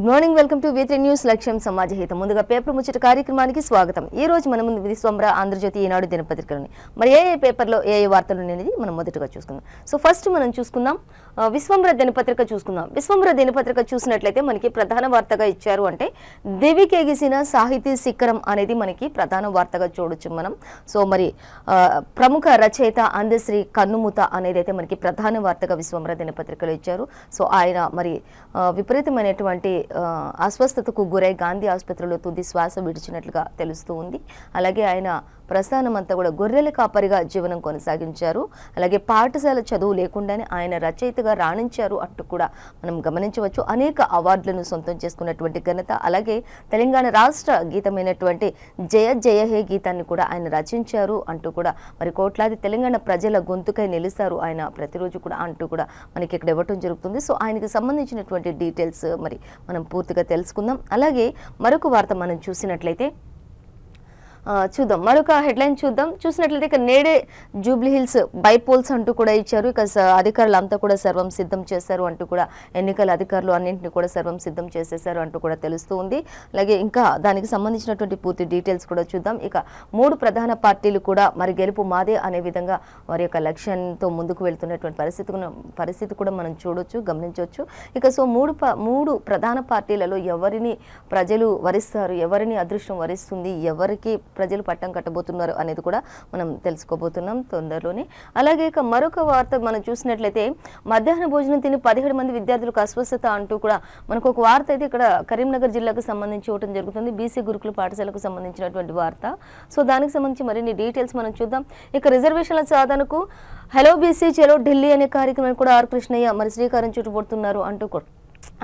Good morning, welcome to V3 news లక్ష్యం సమాజహితం. ముందుగా paper ముచ్చట కార్యక్రమానికి స్వాగతం. ఈ రోజు మన ముందు విశ్వంబర, ఆంధ్రజ్యోతి, ఈనాడు దినపత్రికలని మరి ఏ పేపర్లో ఏ వార్తలు అనేది మనం మొదటగా చూసుకుందాం. సో ఫస్ట్ మనం చూసుకుందాం విశ్వంబర దినపత్రిక చూసుకుందాం. విశ్వంబర దినపత్రిక చూసినట్లయితే మనకి ప్రధాన వార్తగా ఇచ్చారు అంటే దివికెగిసిన సాహితీ శిఖరం అనేది మనకి ప్రధాన వార్తగా చూడొచ్చు మనం. సో మరి ప్రముఖ రచయిత అందశ్రీ కన్నుమూత అనేది అయితే మనకి ప్రధాన వార్తగా విశ్వంబర దినపత్రికలో ఇచ్చారు. సో ఆయన మరి విపరీతమైనటువంటి అస్వస్థతకు గురై గాంధీ ఆసుపత్రిలో తుది శ్వాస విడిచినట్లుగా తెలుస్తూ ఉంది. అలాగే ఆయన ప్రస్థానం అంతా కూడా గొర్రెల కాపరిగా జీవనం కొనసాగించారు. అలాగే పాఠశాల చదువు లేకుండానే ఆయన రచయితగా రాణించారు అంటూ కూడా మనం గమనించవచ్చు. అనేక అవార్డులను సొంతం చేసుకున్నటువంటి ఘనత, అలాగే తెలంగాణ రాష్ట్ర గీతమైనటువంటి జయ జయ హే గీతాన్ని కూడా ఆయన రచించారు అంటూ కూడా మరి కోట్లాది తెలంగాణ ప్రజల గొంతుకై నిలుస్తారు ఆయన ప్రతిరోజు కూడా అంటూ కూడా మనకి ఇక్కడ ఇవ్వటం జరుగుతుంది. సో ఆయనకి సంబంధించినటువంటి డీటెయిల్స్ మరి మనం పూర్తిగా తెలుసుకుందాం. అలాగే మరొక వార్త మనం చూసినట్లయితే చూద్దాం, మరొక హెడ్లైన్ చూసినట్లయితే ఇక నేడే జూబ్లీ హిల్స్ బైపోల్స్ అంటూ కూడా ఇచ్చారు. ఇక అధికారులు అంతా కూడా సర్వం సిద్ధం చేశారు అంటూ కూడా ఎన్నికల అధికారులు అన్నింటినీ కూడా సర్వం సిద్ధం చేసేశారు అంటూ కూడా తెలుస్తూ ఉంది. అలాగే ఇంకా దానికి సంబంధించినటువంటి పూర్తి డీటెయిల్స్ కూడా చూద్దాం. ఇక 3 ప్రధాన పార్టీలు కూడా మరి గెలుపు మాదే అనే విధంగా వారి యొక్క లక్ష్యంతో ముందుకు వెళ్తున్నటువంటి పరిస్థితి కూడా మనం చూడొచ్చు, గమనించవచ్చు. ఇక సో 3 ప్రధాన పార్టీలలో ఎవరిని ప్రజలు వరిస్తారు, ఎవరిని అదృష్టం వరిస్తుంది, ఎవరికి ప్రజలు పట్టం కట్టబోతున్నారు అనేది కూడా మనం తెలుసుకోబోతున్నాం తొందరలోనే. అలాగే ఇక మరొక వార్త మనం చూసినట్లయితే మధ్యాహ్న భోజనం తిని 17 మంది విద్యార్థులకు అస్వస్థత అంటూ కూడా మనకు ఒక వార్త అయితే ఇక్కడ కరీంనగర్ జిల్లాకు సంబంధించి ఇవ్వడం జరుగుతుంది. బీసీ గురుకుల పాఠశాలకు సంబంధించినటువంటి వార్త. సో దానికి సంబంధించి మరిన్ని డీటెయిల్స్ మనం చూద్దాం. ఇక రిజర్వేషన్ల సాధనకు హలో బీసీ చలో ఢిల్లీ అనే కార్యక్రమం కూడా ఆర్ కృష్ణయ్య మరి శ్రీకారం చుట్టుపడుతున్నారు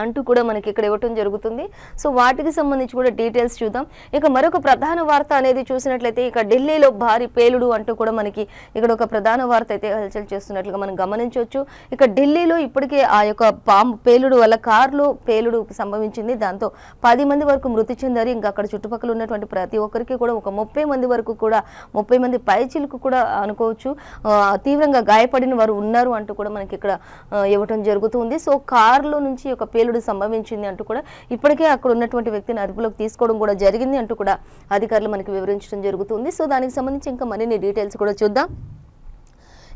అంటూ కూడా మనకి ఇక్కడ ఇవ్వటం జరుగుతుంది. సో వాటికి సంబంధించి కూడా డీటెయిల్స్ చూద్దాం. ఇక మరొక ప్రధాన వార్త అనేది చూసినట్లయితే ఇక ఢిల్లీలో భారీ పేలుడు అంటూ కూడా మనకి ఇక్కడ ఒక ప్రధాన వార్త అయితే హల్చల్ చేస్తున్నట్లుగా మనం గమనించవచ్చు. ఇక ఢిల్లీలో ఇప్పటికే ఆ యొక్క బాంబు పేలుడు వల్ల కారులో పేలుడు సంభవించింది. దాంతో 10 మంది వరకు మృతి చెందారు. ఇంకా అక్కడ చుట్టుపక్కల ఉన్నటువంటి ప్రతి ఒక్కరికి కూడా ఒక 30 మంది వరకు కూడా 30 మంది పైచిలకు కూడా అనుకోవచ్చు తీవ్రంగా గాయపడిన వారు ఉన్నారు అంటూ కూడా మనకి ఇక్కడ ఇవ్వటం జరుగుతుంది. సో కారులో నుంచి ఒక పేలుడు సంభవించింది అంటూ కూడా ఇప్పటికే అక్కడ ఉన్నటువంటి వ్యక్తిని అదుపులోకి తీసుకోవడం కూడా జరిగింది అంటూ కూడా అధికారులు మనకి వివరించడం జరుగుతుంది. సో దానికి సంబంధించి ఇంకా మరిన్ని డీటెయిల్స్ కూడా చూద్దాం.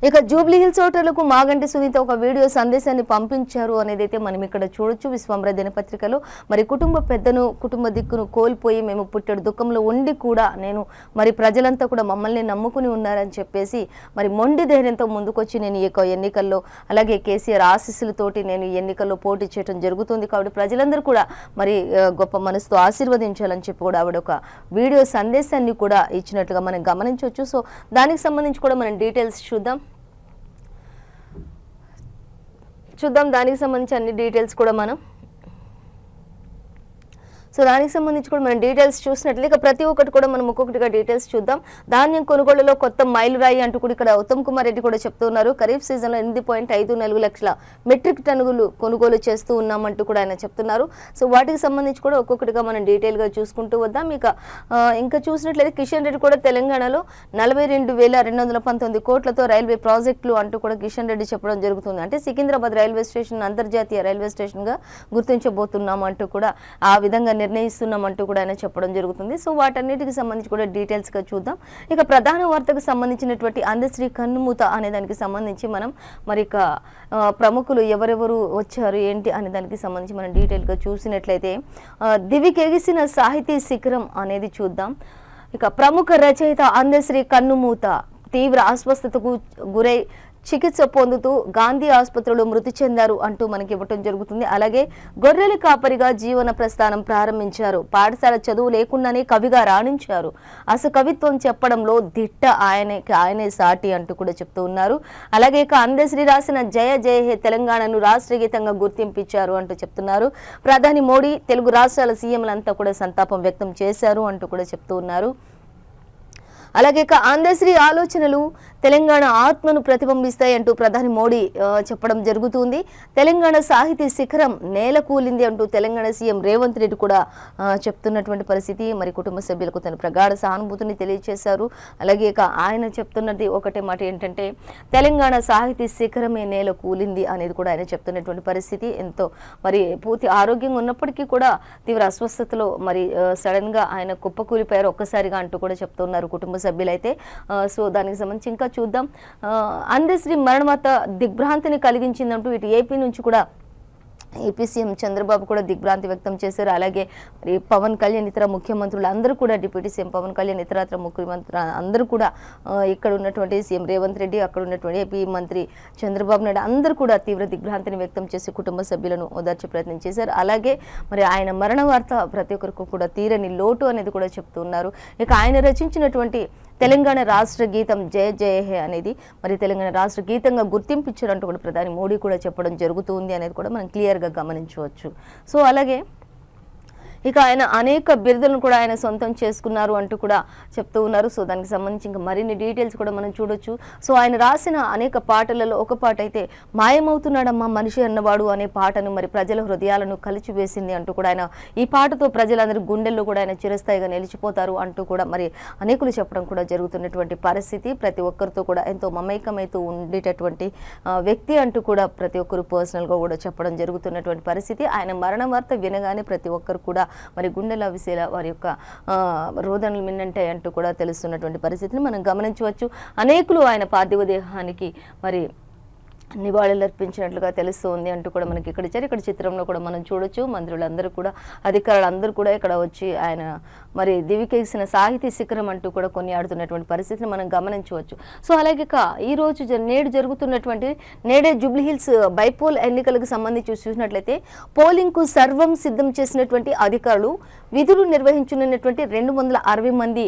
ఇక జూబ్లీ హిల్స్ ఓటర్లకు మాగంటి సునీత ఒక వీడియో సందేశాన్ని పంపించారు అనేది అయితే మనం ఇక్కడ చూడొచ్చు. విశ్వంబర దినపత్రికలో మరి కుటుంబ పెద్దను, కుటుంబ దిక్కును కోల్పోయి మేము పుట్టెడు దుఃఖంలో ఉండి కూడా నేను మరి ప్రజలంతా కూడా మమ్మల్ని నమ్ముకుని ఉన్నారని చెప్పేసి మరి మొండి ధైర్యంతో ముందుకొచ్చి నేను ఈ ఎన్నికల్లో అలాగే కేసీఆర్ ఆశీస్సులతోటి నేను ఈ ఎన్నికల్లో పోటీ చేయడం జరుగుతుంది. కాబట్టి ప్రజలందరూ కూడా మరి గొప్ప మనసుతో ఆశీర్వదించాలని చెప్పి కూడా ఆవిడ ఒక వీడియో సందేశాన్ని కూడా ఇచ్చినట్లుగా మనం గమనించవచ్చు. సో దానికి సంబంధించి కూడా మనం డీటెయిల్స్ చూద్దాం. దానికి సంబంధించి అన్ని డీటెయిల్స్ కూడా మనం దానికి సంబంధించి కూడా మనం డీటెయిల్స్ చూసినట్లయితే ఇక ప్రతి ఒక్కటి కూడా మనం ఒక్కొక్కటిగా డీటెయిల్స్ చూద్దాం. ధాన్యం కొనుగోలులో కొత్త మైలురాయి అంటూ కూడా ఇక్కడ ఉత్తమ్ కుమార్ రెడ్డి కూడా చెప్తున్నారు. ఖరీఫ్ సీజన్లో 8.54 లక్షల మెట్రిక్ టన్నులు కొనుగోలు చేస్తూ ఉన్నామంటూ కూడా ఆయన చెప్తున్నారు. సో వాటికి సంబంధించి కూడా ఒక్కొక్కటిగా మనం డీటెయిల్గా చూసుకుంటూ వద్దాం. ఇంకా చూసినట్లయితే కిషన్ రెడ్డి కూడా తెలంగాణలో 42,219 కోట్లతో రైల్వే ప్రాజెక్టులు అంటూ కూడా కిషన్ రెడ్డి చెప్పడం జరుగుతుంది. అంటే సికింద్రాబాద్ రైల్వే స్టేషన్ అంతర్జాతీయ రైల్వే స్టేషన్గా గుర్తించబోతున్నాం అంటూ కూడా ఆ విధంగా నిర్ణయిస్తున్నామంటూ కూడా ఆయన చెప్పడం జరుగుతుంది. సో వాటన్నిటికి సంబంధించి కూడా డీటెయిల్స్గా చూద్దాం. ఇక ప్రధాన వార్తకు సంబంధించినటువంటి అందశ్రీ కన్నుమూత అనే దానికి సంబంధించి మనం మరి ఇక ప్రముఖులు ఎవరెవరు వచ్చారు ఏంటి అనే దానికి సంబంధించి మనం డీటెయిల్గా చూసినట్లయితే దివికెగిసిన సాహితీ శిఖరం అనేది చూద్దాం. ఇక ప్రముఖ రచయిత అందశ్రీ కన్నుమూత తీవ్ర అస్వస్థతకు గురై చికిత్స పొందుతూ గాంధీ ఆసుపత్రిలో మృతి చెందారు అంటూ మనకి ఇవ్వటం జరుగుతుంది. అలాగే గొర్రెల కాపరిగా జీవన ప్రస్థానం ప్రారంభించారు. పాఠశాల చదువు లేకుండానే కవిగా రాణించారు. అసలు కవిత్వం చెప్పడంలో దిట్ట ఆయనే సాటి అంటూ కూడా చెప్తూ ఉన్నారు. అలాగే ఇక అందశ్రీ రాసిన జయ జయ హే తెలంగాణను రాష్ట్ర గీతంగా గుర్తింపించారు అంటూ చెప్తున్నారు. ప్రధాని మోడీ, తెలుగు రాష్ట్రాల సీఎంలంతా కూడా సంతాపం వ్యక్తం చేశారు అంటూ కూడా చెప్తూ ఉన్నారు. అలాగే ఇక అందశ్రీ ఆలోచనలు తెలంగాణ ఆత్మను ప్రతిబింబిస్తాయి అంటూ ప్రధాని మోడీ చెప్పడం జరుగుతుంది. తెలంగాణ సాహితీ శిఖరం నేల కూలింది అంటూ తెలంగాణ సీఎం రేవంత్ రెడ్డి కూడా చెప్తున్నటువంటి పరిస్థితి. మరి కుటుంబ సభ్యులకు తన ప్రగాఢ సానుభూతిని తెలియజేశారు. అలాగే ఇక ఆయన చెప్తున్నది ఒకటే మాట ఏంటంటే తెలంగాణ సాహితీ శిఖరమే నేల కూలింది అనేది కూడా ఆయన చెప్తున్నటువంటి పరిస్థితి. ఎంతో మరి పూర్తి ఆరోగ్యంగా ఉన్నప్పటికీ కూడా తీవ్ర అస్వస్థతలో మరి సడన్ గా ఆయన కుప్పకూలిపోయారు ఒక్కసారిగా అంటూ కూడా చెప్తున్నారు కుటుంబ సభ్యులైతే. సో దానికి సంబంధించి ఇంకా చూద్దాం. అందశ్రీ మరణ వార్త దిగ్భ్రాంతిని కలిగించిందంటూ ఇటు ఏపీ నుంచి కూడా ఏపీ సీఎం చంద్రబాబు కూడా దిగ్భ్రాంతి వ్యక్తం చేశారు. అలాగే మరి పవన్ కళ్యాణ్ ఇతర ముఖ్యమంత్రులు అందరూ కూడా డిప్యూటీ సీఎం పవన్ కళ్యాణ్ ఇతర ముఖ్యమంత్రులు అందరూ కూడా ఇక్కడ ఉన్నటువంటి సీఎం రేవంత్ రెడ్డి, అక్కడ ఉన్నటువంటి ఏపీ మంత్రి చంద్రబాబు నాయుడు అందరూ కూడా తీవ్ర దిగ్భ్రాంతిని వ్యక్తం చేసి కుటుంబ సభ్యులను ఓదార్చే ప్రయత్నం చేశారు. అలాగే మరి ఆయన మరణ వార్త ప్రతి ఒక్కరికి కూడా తీరని లోటు అనేది కూడా చెప్తున్నారు. ఇక ఆయన రచించినటువంటి తెలంగాణ రాష్ట్ర గీతం జయ జయ హే అనేది మరి తెలంగాణ రాష్ట్ర గీతంగా గుర్తింపు ఇచ్చారంటూ కూడా ప్రధాని మోడీ కూడా చెప్పడం జరుగుతుంది అనేది కూడా మనం క్లియర్గా గమనించవచ్చు. సో అలాగే ఇక ఆయన అనేక బిరుదులను కూడా ఆయన సొంతం చేసుకున్నారు అంటూ కూడా చెప్తూ ఉన్నారు. సో దానికి సంబంధించి ఇంకా మరిన్ని డీటెయిల్స్ కూడా మనం చూడొచ్చు. సో ఆయన రాసిన అనేక పాటలలో ఒక పాట అయితే మాయమవుతున్నాడమ్మా మనిషి అన్నవాడు అనే పాటను మరి ప్రజల హృదయాలను కలిచివేసింది అంటూ కూడా ఆయన ఈ పాటతో ప్రజలందరి గుండెల్లో కూడా ఆయన చిరస్థాయిగా నిలిచిపోతారు అంటూ కూడా మరి అనేకులు చెప్పడం కూడా జరుగుతున్నటువంటి పరిస్థితి. ప్రతి ఒక్కరితో కూడా ఎంతో మమైకమైతూ ఉండేటటువంటి వ్యక్తి అంటూ కూడా ప్రతి ఒక్కరు పర్సనల్గా కూడా చెప్పడం జరుగుతున్నటువంటి పరిస్థితి. ఆయన మరణ వార్త వినగానే ప్రతి ఒక్కరు కూడా మరి గుండెల విసేల వారి యొక్క రోదనలు మిన్నంటాయి అంటూ కూడా తెలుస్తున్నటువంటి పరిస్థితిని మనం గమనించవచ్చు. అనేకులు ఆయన పార్థివ దేహానికి మరి నివాళులు అర్పించినట్లుగా తెలుస్తుంది అంటూ కూడా మనకి ఇక్కడ చిత్రంలో కూడా మనం చూడొచ్చు. మంత్రులందరూ కూడా అధికారులందరూ కూడా ఇక్కడ వచ్చి ఆయన మరి దివికేసిన సాహితీ శిఖరం అంటూ కూడా కొనియాడుతున్నటువంటి పరిస్థితిని మనం గమనించవచ్చు. సో అలాగే ఈ రోజు నేడు జరుగుతున్నటువంటి నేడే జూబ్లీహిల్స్ బైపోల్ ఎన్నికలకు సంబంధించి చూసినట్లయితే పోలింగ్కు సర్వం సిద్ధం చేసినటువంటి అధికారులు విధులు నిర్వహించనున్నటువంటి 260 మంది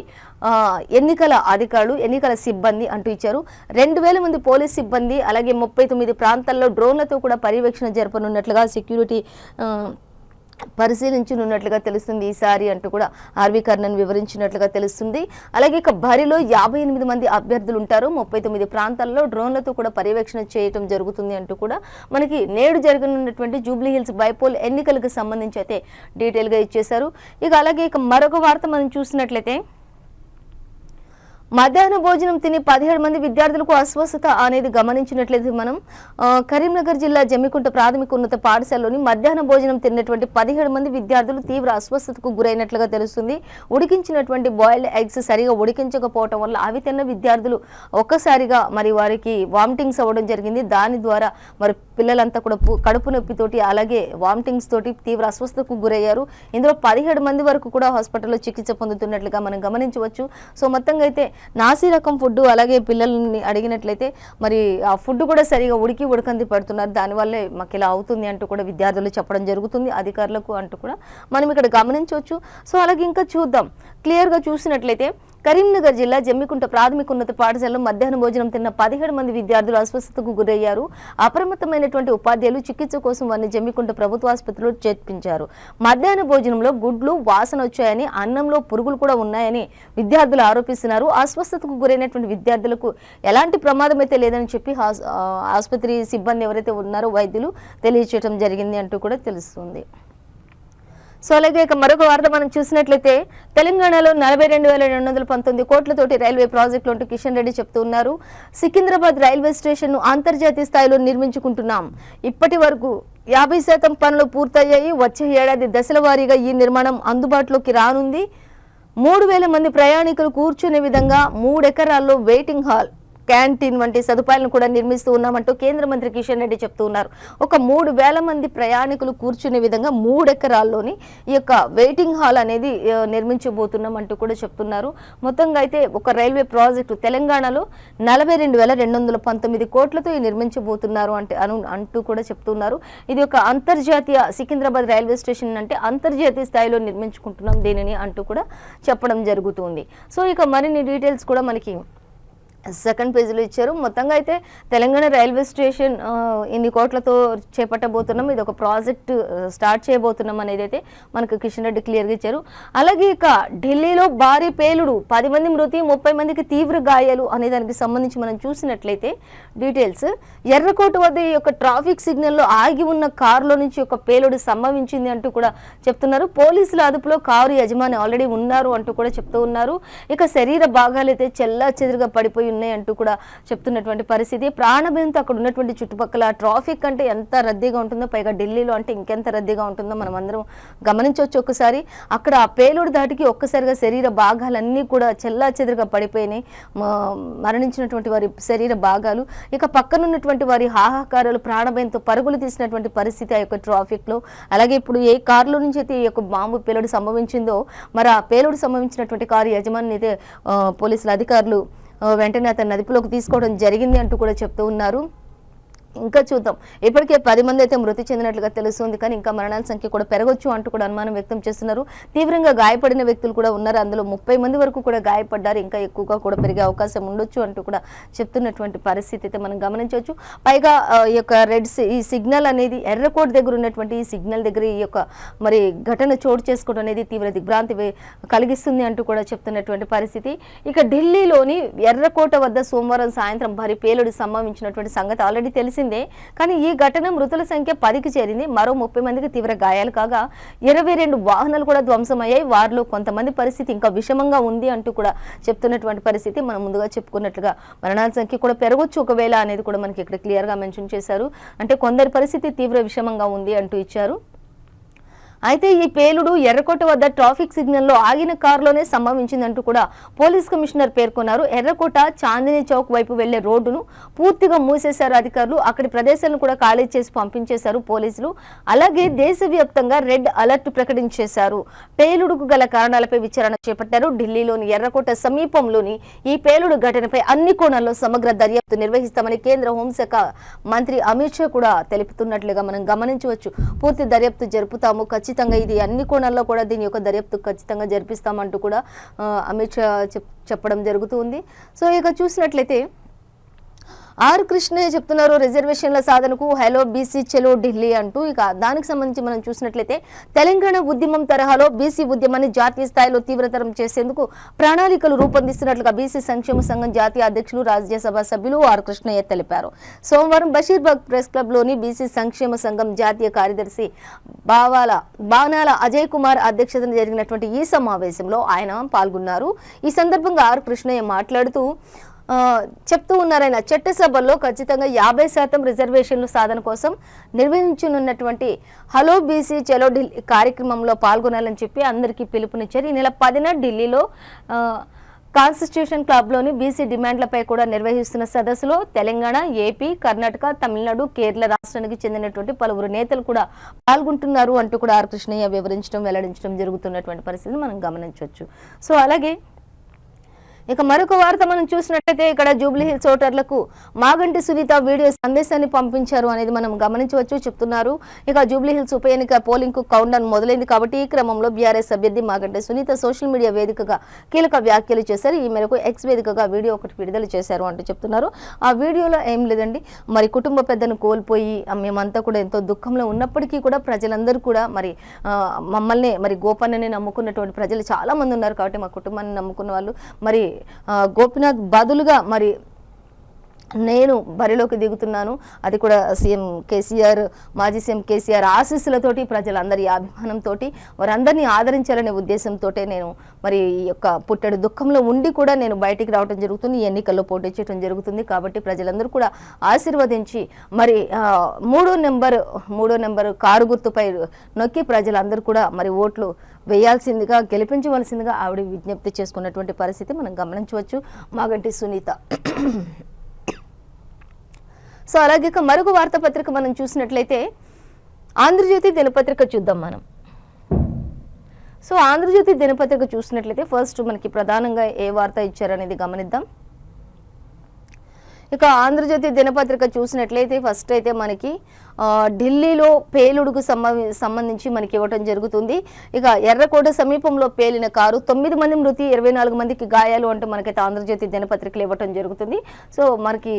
ఎన్నికల అధికారులు ఎన్నికల సిబ్బంది అంటూ ఇచ్చారు. 2000 మంది పోలీస్ సిబ్బంది అలాగే 39 ప్రాంతాల్లో డ్రోన్లతో కూడా పర్యవేక్షణ జరపనున్నట్లుగా సెక్యూరిటీ పరిశీలించనున్నట్లుగా తెలుస్తుంది ఈసారి అంటూ కూడా ఆర్వి కర్ణన్ వివరించినట్లుగా తెలుస్తుంది. అలాగే ఇక బరిలో 58 మంది అభ్యర్థులు ఉంటారు. 39 ప్రాంతాల్లో డ్రోన్లతో కూడా పర్యవేక్షణ చేయడం జరుగుతుంది అంటూ కూడా మనకి నేడు జరగనున్నటువంటి జూబ్లీహిల్స్ బైపోల్ ఎన్నికలకు సంబంధించి అయితే డీటెయిల్గా ఇచ్చేశారు. ఇక అలాగే ఇక మరొక వార్త మనం చూసినట్లయితే మధ్యాహ్న భోజనం తిని 17 మంది విద్యార్థులకు అస్వస్థత అనేది గమనించినట్లయితే మనం కరీంనగర్ జిల్లా జమ్మికుంట ప్రాథమిక ఉన్నత పాఠశాలలోని మధ్యాహ్న భోజనం తిన్నటువంటి 17 మంది విద్యార్థులు తీవ్ర అస్వస్థతకు గురైనట్లుగా తెలుస్తుంది. ఉడికించినటువంటి బాయిల్డ్ ఎగ్స్ సరిగా ఉడికించకపోవటం వల్ల అవి తిన్న విద్యార్థులు ఒక్కసారిగా మరి వారికి వామిటింగ్స్ అవ్వడం జరిగింది. దాని ద్వారా మరి పిల్లలంతా కూడా కడుపు నొప్పితోటి అలాగే వామిటింగ్స్ తోటి తీవ్ర అస్వస్థతకు గురయ్యారు. ఇందులో 17 మంది వరకు కూడా హాస్పిటల్లో చికిత్స పొందుతున్నట్లుగా మనం గమనించవచ్చు. సో మొత్తంగా అయితే నాసి రకం ఫుడ్ అలాగే పిల్లల్ని అడిగినట్లయితే మరి ఆ ఫుడ్ కూడా సరిగా ఉడకంది పడుతున్నారు. దానివల్లే మాకు ఇలా అవుతుంది అంటూ కూడా విద్యార్థులు చెప్పడం జరుగుతుంది అధికారులకు అంటూ కూడా మనం ఇక్కడ గమనించవచ్చు. సో అలాగే ఇంకా చూద్దాం క్లియర్గా చూసినట్లయితే కరీంనగర్ జిల్లా జమ్మికుంట ప్రాథమిక ఉన్నత పాఠశాలలో మధ్యాహ్న భోజనం తిన్న 17 మంది విద్యార్థులు అస్వస్థతకు గురయ్యారు. అప్రమత్తమైనటువంటి ఉపాధ్యాయులు చికిత్స కోసం వారిని జమ్మికుంట ప్రభుత్వ ఆసుపత్రిలో చేర్పించారు. మధ్యాహ్న భోజనంలో గుడ్లు వాసన వచ్చాయని, అన్నంలో పురుగులు కూడా ఉన్నాయని విద్యార్థులు ఆరోపిస్తున్నారు. అస్వస్థతకు గురైనటువంటి విద్యార్థులకు ఎలాంటి ప్రమాదం అయితే లేదని చెప్పి ఆసుపత్రి సిబ్బంది ఎవరైతే ఉన్నారో వైద్యులు తెలియచేయడం జరిగింది అంటూ కూడా తెలుస్తుంది. సో అలాగే ఇక మరొక వార్త మనం చూసినట్లయితే తెలంగాణలో 42,219 కోట్లతోటి రైల్వే ప్రాజెక్టులు అంటూ కిషన్ రెడ్డి చెప్తూ ఉన్నారు. సికింద్రాబాద్ రైల్వే స్టేషన్ను అంతర్జాతీయ స్థాయిలో నిర్మించుకుంటున్నాం. ఇప్పటి వరకు 50% పనులు పూర్తయ్యాయి. వచ్చే ఏడాది దశల వారీగా ఈ నిర్మాణం అందుబాటులోకి రానుంది. 3,000 మంది ప్రయాణికులు కూర్చునే విధంగా 3 ఎకరాల్లో వెయిటింగ్ హాల్, క్యాంటీన్ వంటి సదుపాయాలను కూడా నిర్మిస్తూ ఉన్నామంటూ కేంద్ర మంత్రి కిషన్ రెడ్డి చెప్తూ ఉన్నారు. ఒక 3,000 మంది ప్రయాణికులు కూర్చునే విధంగా 3 ఎకరాల్లోని ఈ యొక్క వెయిటింగ్ హాల్ అనేది నిర్మించబోతున్నాం అంటూ కూడా చెప్తున్నారు. మొత్తంగా అయితే ఒక రైల్వే ప్రాజెక్టు తెలంగాణలో 42,219 కోట్లతో నిర్మించబోతున్నారు అంటూ కూడా చెప్తున్నారు. ఇది ఒక అంతర్జాతీయ సికింద్రాబాద్ రైల్వే స్టేషన్ అంటే అంతర్జాతీయ స్థాయిలో నిర్మించుకుంటున్నాం దీనిని అంటూ కూడా చెప్పడం జరుగుతుంది. సో ఇక మరిన్ని డీటెయిల్స్ కూడా మనకి సెకండ్ పేజీలో ఇచ్చారు. మొత్తంగా అయితే తెలంగాణ రైల్వే స్టేషన్ ఇన్ని కోట్లతో చేపట్టబోతున్నాం, ఇది ఒక ప్రాజెక్ట్ స్టార్ట్ చేయబోతున్నాం అనేది అయితే మనకు కిషన్ రెడ్డి క్లియర్గా ఇచ్చారు. అలాగే ఇక ఢిల్లీలో భారీ పేలుడు, 10 మంది మృతి, 30 మందికి తీవ్ర గాయాలు అనే దానికి సంబంధించి మనం చూసినట్లయితే డీటెయిల్స్, ఎర్రకోట వద్ద ఈ యొక్క ట్రాఫిక్ సిగ్నల్లో ఆగి ఉన్న కారులో నుంచి ఒక పేలుడు సంభవించింది అంటూ కూడా చెప్తున్నారు. పోలీసుల అదుపులో కారు యజమాని ఆల్రెడీ ఉన్నారు అంటూ కూడా చెప్తూ ఉన్నారు. ఇక శరీర భాగాలు అయితే చెల్లా చెదురుగా పడిపోయి ఉన్నాయి అంటూ కూడా చెప్తున్నటువంటి పరిస్థితి. ప్రాణభయంతో అక్కడ ఉన్నటువంటి చుట్టుపక్కల ట్రాఫిక్ అంటే ఎంత రద్దీగా ఉంటుందో, పైగా ఢిల్లీలో అంటే ఇంకెంత రద్దీగా ఉంటుందో మనం అందరం గమనించవచ్చు. ఒక్కసారి అక్కడ ఆ పేలుడు దాటికి ఒక్కసారిగా శరీర భాగాలన్నీ కూడా చెల్లా చెదురుగా పడిపోయినాయి, మరణించినటువంటి వారి శరీర భాగాలు. ఇక పక్కనున్నటువంటి వారి హాహాకారాలు, ప్రాణభయంతో పరుగులు తీసినటువంటి పరిస్థితి ఆ యొక్క ట్రాఫిక్లో. అలాగే ఇప్పుడు ఏ కారులో నుంచి అయితే ఈ యొక్క బాంబు పేలుడు సంభవించిందో, మరి ఆ పేలుడు సంభవించినటువంటి కారు యజమాని అయితే పోలీసుల అధికారులు వెంటనే అతన్ని అదుపులోకి తీసుకోవడం జరిగింది అంటూ కూడా చెప్తూ ఉన్నారు. ఇంకా చూద్దాం, ఇప్పటికే 10 మంది అయితే మృతి చెందినట్లుగా తెలుస్తుంది, కానీ ఇంకా మరణాల సంఖ్య కూడా పెరగొచ్చు అంటూ కూడా అనుమానం వ్యక్తం చేస్తున్నారు. తీవ్రంగా గాయపడిన వ్యక్తులు కూడా ఉన్నారు, అందులో 30 మంది వరకు కూడా గాయపడ్డారు, ఇంకా ఎక్కువగా కూడా పెరిగే అవకాశం ఉండొచ్చు అంటూ కూడా చెప్తున్నటువంటి పరిస్థితి అయితే మనం గమనించవచ్చు. పైగా ఈ యొక్క ఈ సిగ్నల్ అనేది ఎర్రకోట దగ్గర ఉన్నటువంటి ఈ సిగ్నల్ దగ్గర ఈ యొక్క మరి ఘటన చోటు చేసుకోవడం అనేది తీవ్ర దిగ్భ్రాంతి కలిగిస్తుంది అంటూ కూడా చెప్తున్నటువంటి పరిస్థితి. ఇక ఢిల్లీలోని ఎర్రకోట వద్ద సోమవారం సాయంత్రం భారీ పేలుడు సంభవించినటువంటి సంగతి ఆల్రెడీ తెలిసింది. కానీ ఈ ఘటన మృతుల సంఖ్య 10కి చేరింది, మరో 30 మందికి తీవ్ర గాయాలు కాగా 22 వాహనాలు కూడా ధ్వంసమయ్యాయి. వారిలో కొంతమంది పరిస్థితి ఇంకా విషమంగా ఉంది అంటూ కూడా చెప్తున్నటువంటి పరిస్థితి. మనం ముందుగా చెప్పుకున్నట్లుగా మరణాల సంఖ్య కూడా పెరగొచ్చు ఒకవేళ అనేది కూడా మనకి ఇక్కడ క్లియర్గా మెన్షన్ చేశారు. అంటే కొందరి పరిస్థితి తీవ్ర విషమంగా ఉంది అంటూ ఇచ్చారు. అయితే ఈ పేలుడు ఎర్రకోట వద్ద ట్రాఫిక్ సిగ్నల్లో ఆగిన కారులోనే సంభవించిందంటూ కూడా పోలీస్ కమిషనర్ పేర్కొన్నారు. ఎర్రకోట చాందినీ చౌక్ వైపు వెళ్లే రోడ్డును పూర్తిగా మూసేశారు అధికారులు, అక్కడి ప్రదేశాలను కూడా ఖాళీ చేసి పంపించేశారు పోలీసులు. అలాగే దేశవ్యాప్తంగా రెడ్ అలర్ట్ ప్రకటించేశారు. పేలుడుకు గల కారణాలపై విచారణ చేపట్టారు. ఢిల్లీలోని ఎర్రకోట సమీపంలోని ఈ పేలుడు ఘటనపై అన్ని కోణాల్లో సమగ్ర దర్యాప్తు నిర్వహిస్తామని కేంద్ర హోంశాఖ మంత్రి అమిత్ షా కూడా తెలుపుతున్నట్లుగా మనం గమనించవచ్చు. పూర్తి దర్యాప్తు జరుపుతాము, ఖచ్చితంగా ఇది అన్ని కోణాల్లో కూడా దీని యొక్క దర్యాప్తు ఖచ్చితంగా జరిపిస్తామంటూ కూడా అమిత్ షా చెప్పడం జరుగుతుంది. సో ఇక చూసినట్లయితే ఆర్ కృష్ణయ్య చెప్తున్నారు రిజర్వేషన్ల సాధనకు హలో బీసీ చెలో ఢిల్లీ అంటూ. ఇక దానికి సంబంధించి మనం చూసినట్లయితే తెలంగాణ ఉద్యమం తరహాలో బీసీ ఉద్యమాన్ని జాతీయ స్థాయిలో తీవ్రతరం చేసేందుకు ప్రణాళికలు రూపొందిస్తున్నట్లుగా బీసీ సంక్షేమ సంఘం జాతీయ అధ్యక్షులు రాజ్యసభ సభ్యులు ఆర్ కృష్ణయ్య తెలిపారు. సోమవారం బషీర్బాగ్ ప్రెస్ క్లబ్లోని బీసీ సంక్షేమ సంఘం జాతీయ కార్యదర్శి బానాల అజయ్ కుమార్ అధ్యక్షతన జరిగినటువంటి ఈ సమావేశంలో ఆయన పాల్గొన్నారు. ఈ సందర్భంగా ఆర్ కృష్ణయ్య మాట్లాడుతూ చెప్తూ ఉన్నారైనా చట్టసభల్లో ఖచ్చితంగా 50% రిజర్వేషన్లు సాధన కోసం నిర్వహించనున్నటువంటి హలో బీసీ చలో ఢిల్లీ కార్యక్రమంలో పాల్గొనాలని చెప్పి అందరికీ పిలుపునిచ్చారు. ఈ నెల 10న ఢిల్లీలో కాన్స్టిట్యూషన్ క్లబ్లోని బీసీ డిమాండ్లపై కూడా నిర్వహిస్తున్న సదస్సులో తెలంగాణ, ఏపీ, కర్ణాటక, తమిళనాడు, కేరళ రాష్ట్రానికి చెందినటువంటి పలువురు నేతలు కూడా పాల్గొంటున్నారు అంటూ కూడా ఆర్ కృష్ణయ్య వెల్లడించడం జరుగుతున్నటువంటి పరిస్థితిని మనం గమనించవచ్చు. సో అలాగే ఇక మరొక వార్త మనం చూసినట్లయితే ఇక్కడ జూబ్లీ హిల్స్ ఓటర్లకు మాగంటి సునీత వీడియో సందేశాన్ని పంపించారు అనేది మనం గమనించవచ్చు చెప్తున్నారు. ఇక జూబ్లీ హిల్స్ ఉప ఎన్నిక పోలింగ్ కు కౌంట్ డౌన్ మొదలైంది కాబట్టి ఈ క్రమంలో బీఆర్ఎస్ అభ్యర్థి మాగంటి సునీత సోషల్ మీడియా వేదికగా కీలక వ్యాఖ్యలు చేశారు. ఈ మేరకు ఎక్స్ వేదికగా వీడియో ఒకటి విడుదల చేశారు అంటూ చెప్తున్నారు. ఆ వీడియోలో ఏం లేదండి, మరి కుటుంబ పెద్దను కోల్పోయి మేమంతా కూడా ఎంతో దుఃఖంలో ఉన్నప్పటికీ కూడా ప్రజలందరూ కూడా మరి మమ్మల్ని మరి గోపన్నని నమ్ముకున్నటువంటి ప్రజలు చాలా మంది ఉన్నారు కాబట్టి మా కుటుంబాన్ని నమ్ముకున్న వాళ్ళు మరి గోపినాథ్ బదులుగా మరి నేను బరిలోకి దిగుతున్నాను, అది కూడా సీఎం కేసీఆర్, మాజీ సీఎం కేసీఆర్ ఆశీస్సులతోటి, ప్రజలందరి అభిమానంతో వారందరినీ ఆదరించాలనే ఉద్దేశంతో నేను మరి ఈ యొక్క పుట్టడి దుఃఖంలో ఉండి కూడా నేను బయటికి రావడం జరుగుతుంది, ఎన్నికల్లో పోటీ చేయడం జరుగుతుంది. కాబట్టి ప్రజలందరూ కూడా ఆశీర్వదించి మరి 3వ నెంబర్ కారు గుర్తుపై నొక్కి ప్రజలందరూ కూడా మరి ఓట్లు వేయాల్సిందిగా, గెలిపించవలసిందిగా ఆవిడ విజ్ఞప్తి చేసుకున్నటువంటి పరిస్థితి మనం గమనించవచ్చు మాగంటి సునీత. సో అలాగే మరొక వార్తాపత్రిక మనం చూసినట్లయితే ఆంధ్రజ్యోతి దినపత్రిక చూద్దాం మనం. సో ఆంధ్రజ్యోతి దినపత్రిక చూసినట్లయితే ఫస్ట్ మనకి ప్రధానంగా ఏ వార్త ఇచ్చారనేది గమనిద్దాం. ఇక ఆంధ్రజ్యోతి దినపత్రిక చూసినట్లయితే ఫస్ట్ అయితే మనకి ఢిల్లీలో పేలుడుకు సంబంధించి మనకి ఇవ్వటం జరుగుతుంది. ఇక ఎర్రకోట సమీపంలో పేలిన కారు 9 మంది మృతి 24 మందికి గాయాలు అంటూ మనకైతే ఆంధ్రజ్యోతి దినపత్రికలు ఇవ్వటం జరుగుతుంది. సో మనకి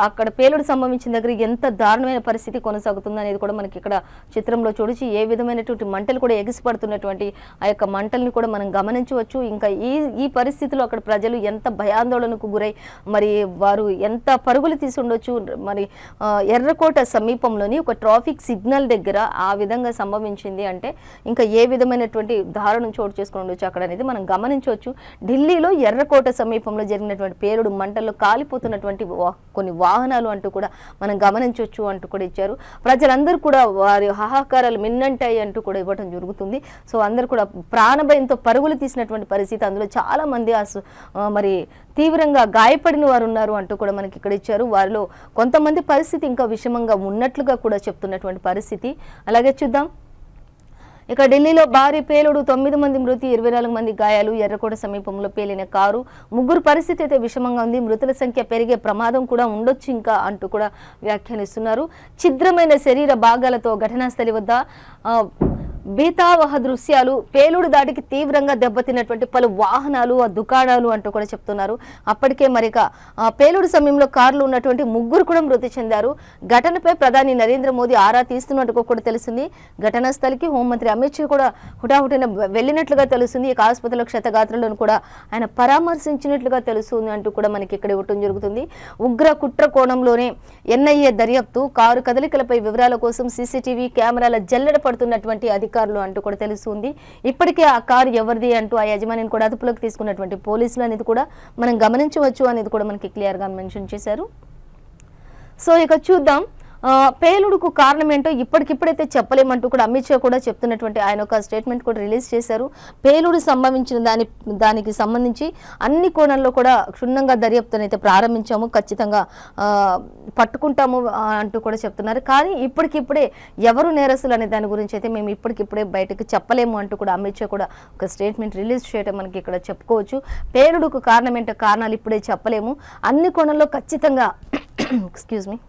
అక్కడ పేలుడు సంభవించిన దగ్గర ఎంత దారుణమైన పరిస్థితి కొనసాగుతుంది అనేది కూడా మనకి ఇక్కడ చిత్రంలో చూడొచ్చు. ఏ విధమైనటువంటి మంటలు కూడా ఎగిసిపడుతున్నటువంటి ఆ యొక్క మంటల్ని కూడా మనం గమనించవచ్చు. ఇంకా ఈ పరిస్థితిలో అక్కడ ప్రజలు ఎంత భయాందోళనకు గురై మరి వారు ఎంత పరుగులు తీసుండొచ్చు. మరి ఎర్రకోట సమీపంలోని ఒక ట్రాఫిక్ సిగ్నల్ దగ్గర ఆ విధంగా సంభవించింది అంటే ఇంకా ఏ విధమైనటువంటి దారుణం చోటు చేసుకుని ఉండొచ్చు అక్కడ అనేది మనం గమనించవచ్చు. ఢిల్లీలో ఎర్రకోట సమీపంలో జరిగినటువంటి పేలుడు మంటల్లో కాలిపోతున్నటువంటి కొన్ని వాహనాలు అంటూ కూడా మనం గమనించవచ్చు అంటూ కూడా ఇచ్చారు. ప్రజలందరూ కూడా వారి హాహాకారాలు మిన్నంటాయి అంటూ కూడా ఇవ్వడం జరుగుతుంది. సో అందరూ కూడా ప్రాణభయంతో పరుగులు తీసినటువంటి పరిస్థితి, అందులో చాలా మంది మరి తీవ్రంగా గాయపడిన వారు ఉన్నారు అంటూ కూడా మనకి ఇక్కడ ఇచ్చారు. వారిలో కొంతమంది పరిస్థితి ఇంకా విషమంగా ఉన్నట్లుగా కూడా చెప్తున్నటువంటి పరిస్థితి. అలాగే చూద్దాం. ఇక ఢిల్లీలో భారీ పేలుడు 9 మంది మృతి 24 మంది గాయాలు. ఎర్రకోట సమీపంలో పేలిన కారు 3 పరిస్థితి అయితే విషమంగా ఉంది. మృతుల సంఖ్య పెరిగే ప్రమాదం కూడా ఉండొచ్చు ఇంకా అంటూ కూడా వ్యాఖ్యానిస్తున్నారు. ఛిద్రమైన శరీర భాగాలతో ఘటనా స్థలి వద్ద భీతావహ దృశ్యాలు, పేలుడు దాటికి తీవ్రంగా దెబ్బతిన్నటువంటి పలు వాహనాలు, దుకాణాలు అంటూ కూడా చెప్తున్నారు. అప్పటికే మరిక పేలుడు సమయంలో కార్లు ఉన్నటువంటి 3 కూడా మృతి చెందారు. ఘటనపై ప్రధాని నరేంద్ర మోదీ ఆరా తీస్తున్నట్టు కూడా తెలిసింది. ఘటనా స్థలికి హోంమంత్రి అమిత్ షా కూడా హుటాహుటిన వెళ్ళినట్లుగా తెలుస్తుంది. ఇక ఆసుపత్రిలో క్షతగాత్రులను కూడా ఆయన పరామర్శించినట్లుగా తెలుస్తుంది అంటూ కూడా మనకి ఇక్కడ ఇవ్వటం జరుగుతుంది. ఉగ్ర కుట్ర కోణంలోనే ఎన్ఐఏ దర్యాప్తు, కారు కదలికలపై వివరాల కోసం సీసీటీవీ కెమెరాల జల్లెడ పడుతున్నటువంటి అధికారులు అంటూ కూడా తెలుస్తుంది. ఇప్పటికే ఆ కారు ఎవరిది అంటూ ఆ యజమానిని కూడా అదుపులోకి తీసుకున్నటువంటి పోలీసులు అనేది కూడా మనం గమనించవచ్చు అనేది కూడా మనకి క్లియర్ గా మెన్షన్ చేశారు. సో ఇక చూద్దాం. పేలుడుకు కారణం ఏంటో ఇప్పటికిప్పుడైతే చెప్పలేమంటూ కూడా అమిత్ షా కూడా చెప్తున్నటువంటి ఆయన ఒక స్టేట్మెంట్ కూడా రిలీజ్ చేశారు. పేలుడు సంభవించిన దానికి సంబంధించి అన్ని కోణాల్లో కూడా క్షుణ్ణంగా దర్యాప్తునైతే ప్రారంభించాము, ఖచ్చితంగా పట్టుకుంటాము అంటూ కూడా చెప్తున్నారు. కానీ ఇప్పటికిప్పుడే ఎవరు నేరస్తులు అనే దాని గురించి అయితే మేము ఇప్పటికిప్పుడే బయటకు చెప్పలేము అంటూ కూడా అమిత్ షా కూడా ఒక స్టేట్మెంట్ రిలీజ్ చేయడం మనకి ఇక్కడ చెప్పుకోవచ్చు. పేలుడుకు కారణం ఏంటో కారణాలు ఇప్పుడే చెప్పలేము, అన్ని కోణాల్లో ఖచ్చితంగా ఎక్స్క్యూజ్ మీ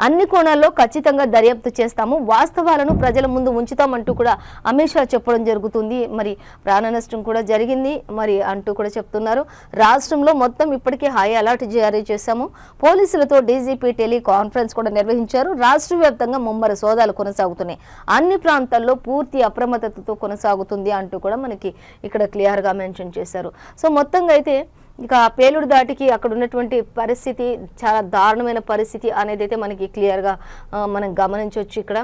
అన్ని కోణాల్లో ఖచ్చితంగా దర్యాప్తు చేస్తాము, వాస్తవాలను ప్రజల ముందు ఉంచుతామంటూ కూడా అమిత్ షా చెప్పడం జరుగుతుంది. మరి ప్రాణ నష్టం కూడా జరిగింది మరి అంటూ కూడా చెప్తున్నారు. రాష్ట్రంలో మొత్తం ఇప్పటికే హై అలర్ట్ జారీ చేశాము, పోలీసులతో డీజీపీ టెలికాన్ఫరెన్స్ కూడా నిర్వహించారు. రాష్ట్ర వ్యాప్తంగా ముమ్మర సోదాలు కొనసాగుతున్నాయి, అన్ని ప్రాంతాల్లో పూర్తి అప్రమత్తతతో కొనసాగుతుంది అంటూ కూడా మనకి ఇక్కడ క్లియర్గా మెన్షన్ చేశారు. సో మొత్తంగా అయితే ఇక పేలుడు దాటికి అక్కడ ఉన్నటువంటి పరిస్థితి చాలా దారుణమైన పరిస్థితి అనేది అయితే మనకి క్లియర్గా మనం గమనించవచ్చు. ఇక్కడ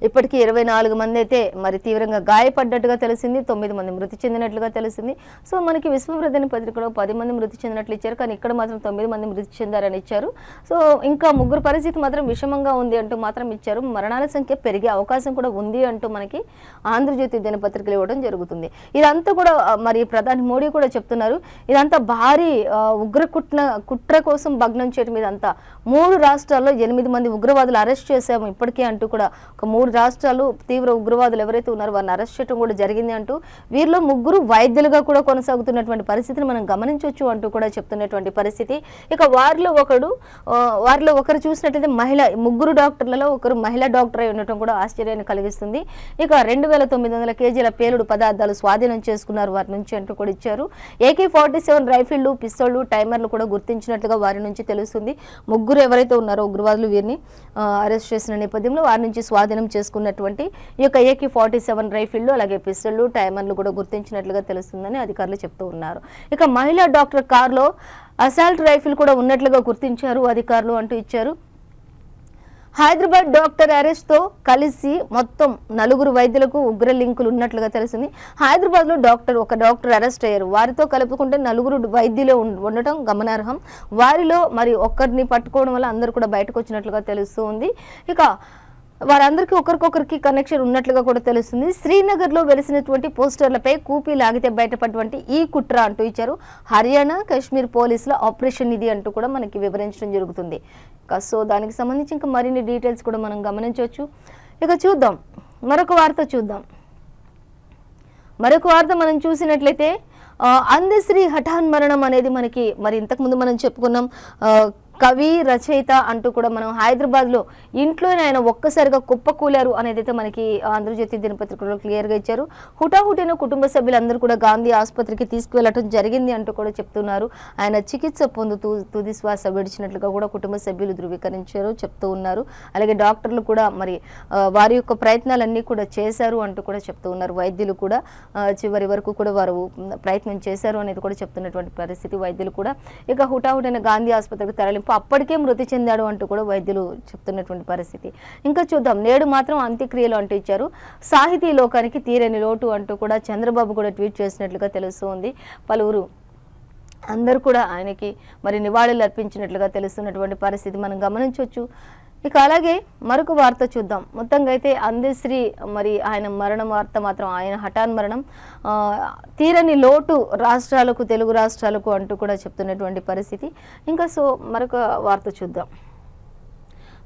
ఇప్పటికీ 24 మంది అయితే మరి తీవ్రంగా గాయపడ్డట్టుగా తెలిసింది, 9 మంది మృతి చెందినట్లుగా తెలిసింది. సో మనకి విశ్వప్రధాని పత్రికలో 10 మంది మృతి చెందినట్లు ఇచ్చారు, కానీ ఇక్కడ మాత్రం 9 మంది మృతి చెందారని ఇచ్చారు. సో ఇంకా 3 పరిస్థితి మాత్రం విషమంగా ఉంది అంటూ మాత్రం ఇచ్చారు. మరణాల సంఖ్య పెరిగే అవకాశం కూడా ఉంది అంటూ మనకి ఆంధ్రజ్యోతి దినపత్రికలు ఇవ్వడం జరుగుతుంది. ఇదంతా కూడా మరి ప్రధాని మోడీ కూడా చెప్తున్నారు, ఇదంతా భారీ కుట్ర కోసం భగ్నం చేయడం. ఇదంతా 3 రాష్ట్రాల్లో 8 మంది ఉగ్రవాదులు అరెస్ట్ చేశాము ఇప్పటికే అంటూ కూడా ఒక 3 రాష్ట్రాలు తీవ్ర ఉగ్రవాదులు ఎవరైతే ఉన్నారో వారిని అరెస్ట్ చేయడం కూడా జరిగింది అంటూ, వీరిలో 3 వైద్యులుగా కూడా కొనసాగుతున్నటువంటి పరిస్థితిని మనం గమనించవచ్చు అంటూ కూడా చెప్తున్నటువంటి పరిస్థితి. ఇక వారిలో ఒకరు చూసినట్లయితే 3 డాక్టర్లలో ఒకరు మహిళా డాక్టర్ అయి ఉండటం కూడా ఆశ్చర్యాన్ని కలిగిస్తుంది. ఇక 2900 కేజీల పేలుడు పదార్థాలు స్వాధీనం చేసుకున్నారు వారి నుంచి అంటూ కూడా ఇచ్చారు. AK-47 రైఫిళ్లు, పిస్తోళ్లు, టైమర్లు కూడా గుర్తించినట్లుగా వారి నుంచి తెలుస్తుంది. 3 ఎవరైతే ఉన్నారో ఉగ్రవాదులు వీరిని అరెస్ట్ చేసిన నేపథ్యంలో వారి నుంచి స్వాధీనం చేసుకున్నటువంటి ఈ యొక్క AK-47 రైఫిళ్లు అలాగే పిస్టళ్లు, టైమర్లు కూడా గుర్తించినట్లుగా తెలుస్తుందని అధికారులు చెప్తూ ఉన్నారు. ఇక మహిళా డాక్టర్ కారులో అసాల్ట్ రైఫిల్ కూడా ఉన్నట్లుగా గుర్తించారు అధికారులు అంటూ ఇచ్చారు. హైదరాబాద్ డాక్టర్ అరెస్ట్ తో కలిసి మొత్తం 4 వైద్యులకు ఉగ్ర లింకులు ఉన్నట్లుగా తెలిసింది. హైదరాబాద్ లో ఒక డాక్టర్ అరెస్ట్ అయ్యారు, వారితో కలుపుకుంటే 4 వైద్యులు ఉండటం గమనార్హం. వారిలో మరి ఒక్కరిని పట్టుకోవడం వల్ల అందరూ కూడా బయటకు వచ్చినట్లుగా తెలుస్తూ ఉంది. ఇక వారందరికీ ఒకరికొకరికి కనెక్షన్ ఉన్నట్లుగా కూడా తెలుస్తుంది. శ్రీనగర్ లో వెలిసినటువంటి పోస్టర్లపై కూపీ లాగితే బయటపడినటువంటి ఈ కుట్ర అంటూ ఇచ్చారు. హర్యానా, కాశ్మీర్ పోలీసుల ఆపరేషన్ ఇది అంటూ కూడా మనకి వివరించడం జరుగుతుంది. సో దానికి సంబంధించి ఇంకా మరిన్ని డీటెయిల్స్ కూడా మనం గమనించవచ్చు. ఇక చూద్దాం మరొక వార్త మనం చూసినట్లయితే అందశ్రీ హఠాన్ మరణం అనేది మనకి మరి ఇంతకుముందు మనం చెప్పుకున్నాం. కవి రచయిత అంటూ కూడా మనం హైదరాబాద్లో ఇంట్లోనే ఆయన ఒక్కసారిగా కుప్పకూలారు అనేది అయితే మనకి ఆంధ్రజ్యోతి దినపత్రికలో క్లియర్గా ఇచ్చారు. హుటాహుటిన కుటుంబ సభ్యులందరూ కూడా గాంధీ ఆసుపత్రికి తీసుకువెళ్ళటం జరిగింది అంటూ కూడా చెప్తున్నారు. ఆయన చికిత్స పొందుతూ తుది శ్వాస విడిచినట్లుగా కూడా కుటుంబ సభ్యులు ధృవీకరించారు, చెప్తూ ఉన్నారు. అలాగే డాక్టర్లు కూడా మరి వారి యొక్క ప్రయత్నాలన్నీ కూడా చేశారు అంటూ కూడా చెప్తూ ఉన్నారు. వైద్యులు కూడా చివరి వరకు కూడా వారు ప్రయత్నం చేశారు అనేది కూడా చెప్తున్నటువంటి పరిస్థితి. వైద్యులు కూడా ఇక హుటాహుటిన గాంధీ ఆసుపత్రికి తరలింపు, అప్పటికే మృతి చెందాడు అంటూ కూడా వైద్యులు చెప్తున్నటువంటి పరిస్థితి. ఇంకా చూద్దాం, నేడు మాత్రం అంత్యక్రియలు అంటూ ఇచ్చారు. సాహితీ లోకానికి తీరని లోటు అంటూ కూడా చంద్రబాబు కూడా ట్వీట్ చేసినట్లుగా తెలుస్తుంది. పలువురు అందరూ కూడా ఆయనకి మరి నివాళులు అర్పించినట్లుగా తెలుస్తున్నటువంటి పరిస్థితి మనం గమనించవచ్చు. ఇక అలాగే మరొక వార్త చూద్దాం. మొత్తంగా అయితే అందశ్రీ మరి ఆయన మరణం వార్త మాత్రం, ఆయన హఠాన్ మరణం తీరని లోటు రాష్ట్రాలకు, తెలుగు రాష్ట్రాలకు అంటూ కూడా చెప్తున్నటువంటి పరిస్థితి. ఇంకా మరొక వార్త చూద్దాం.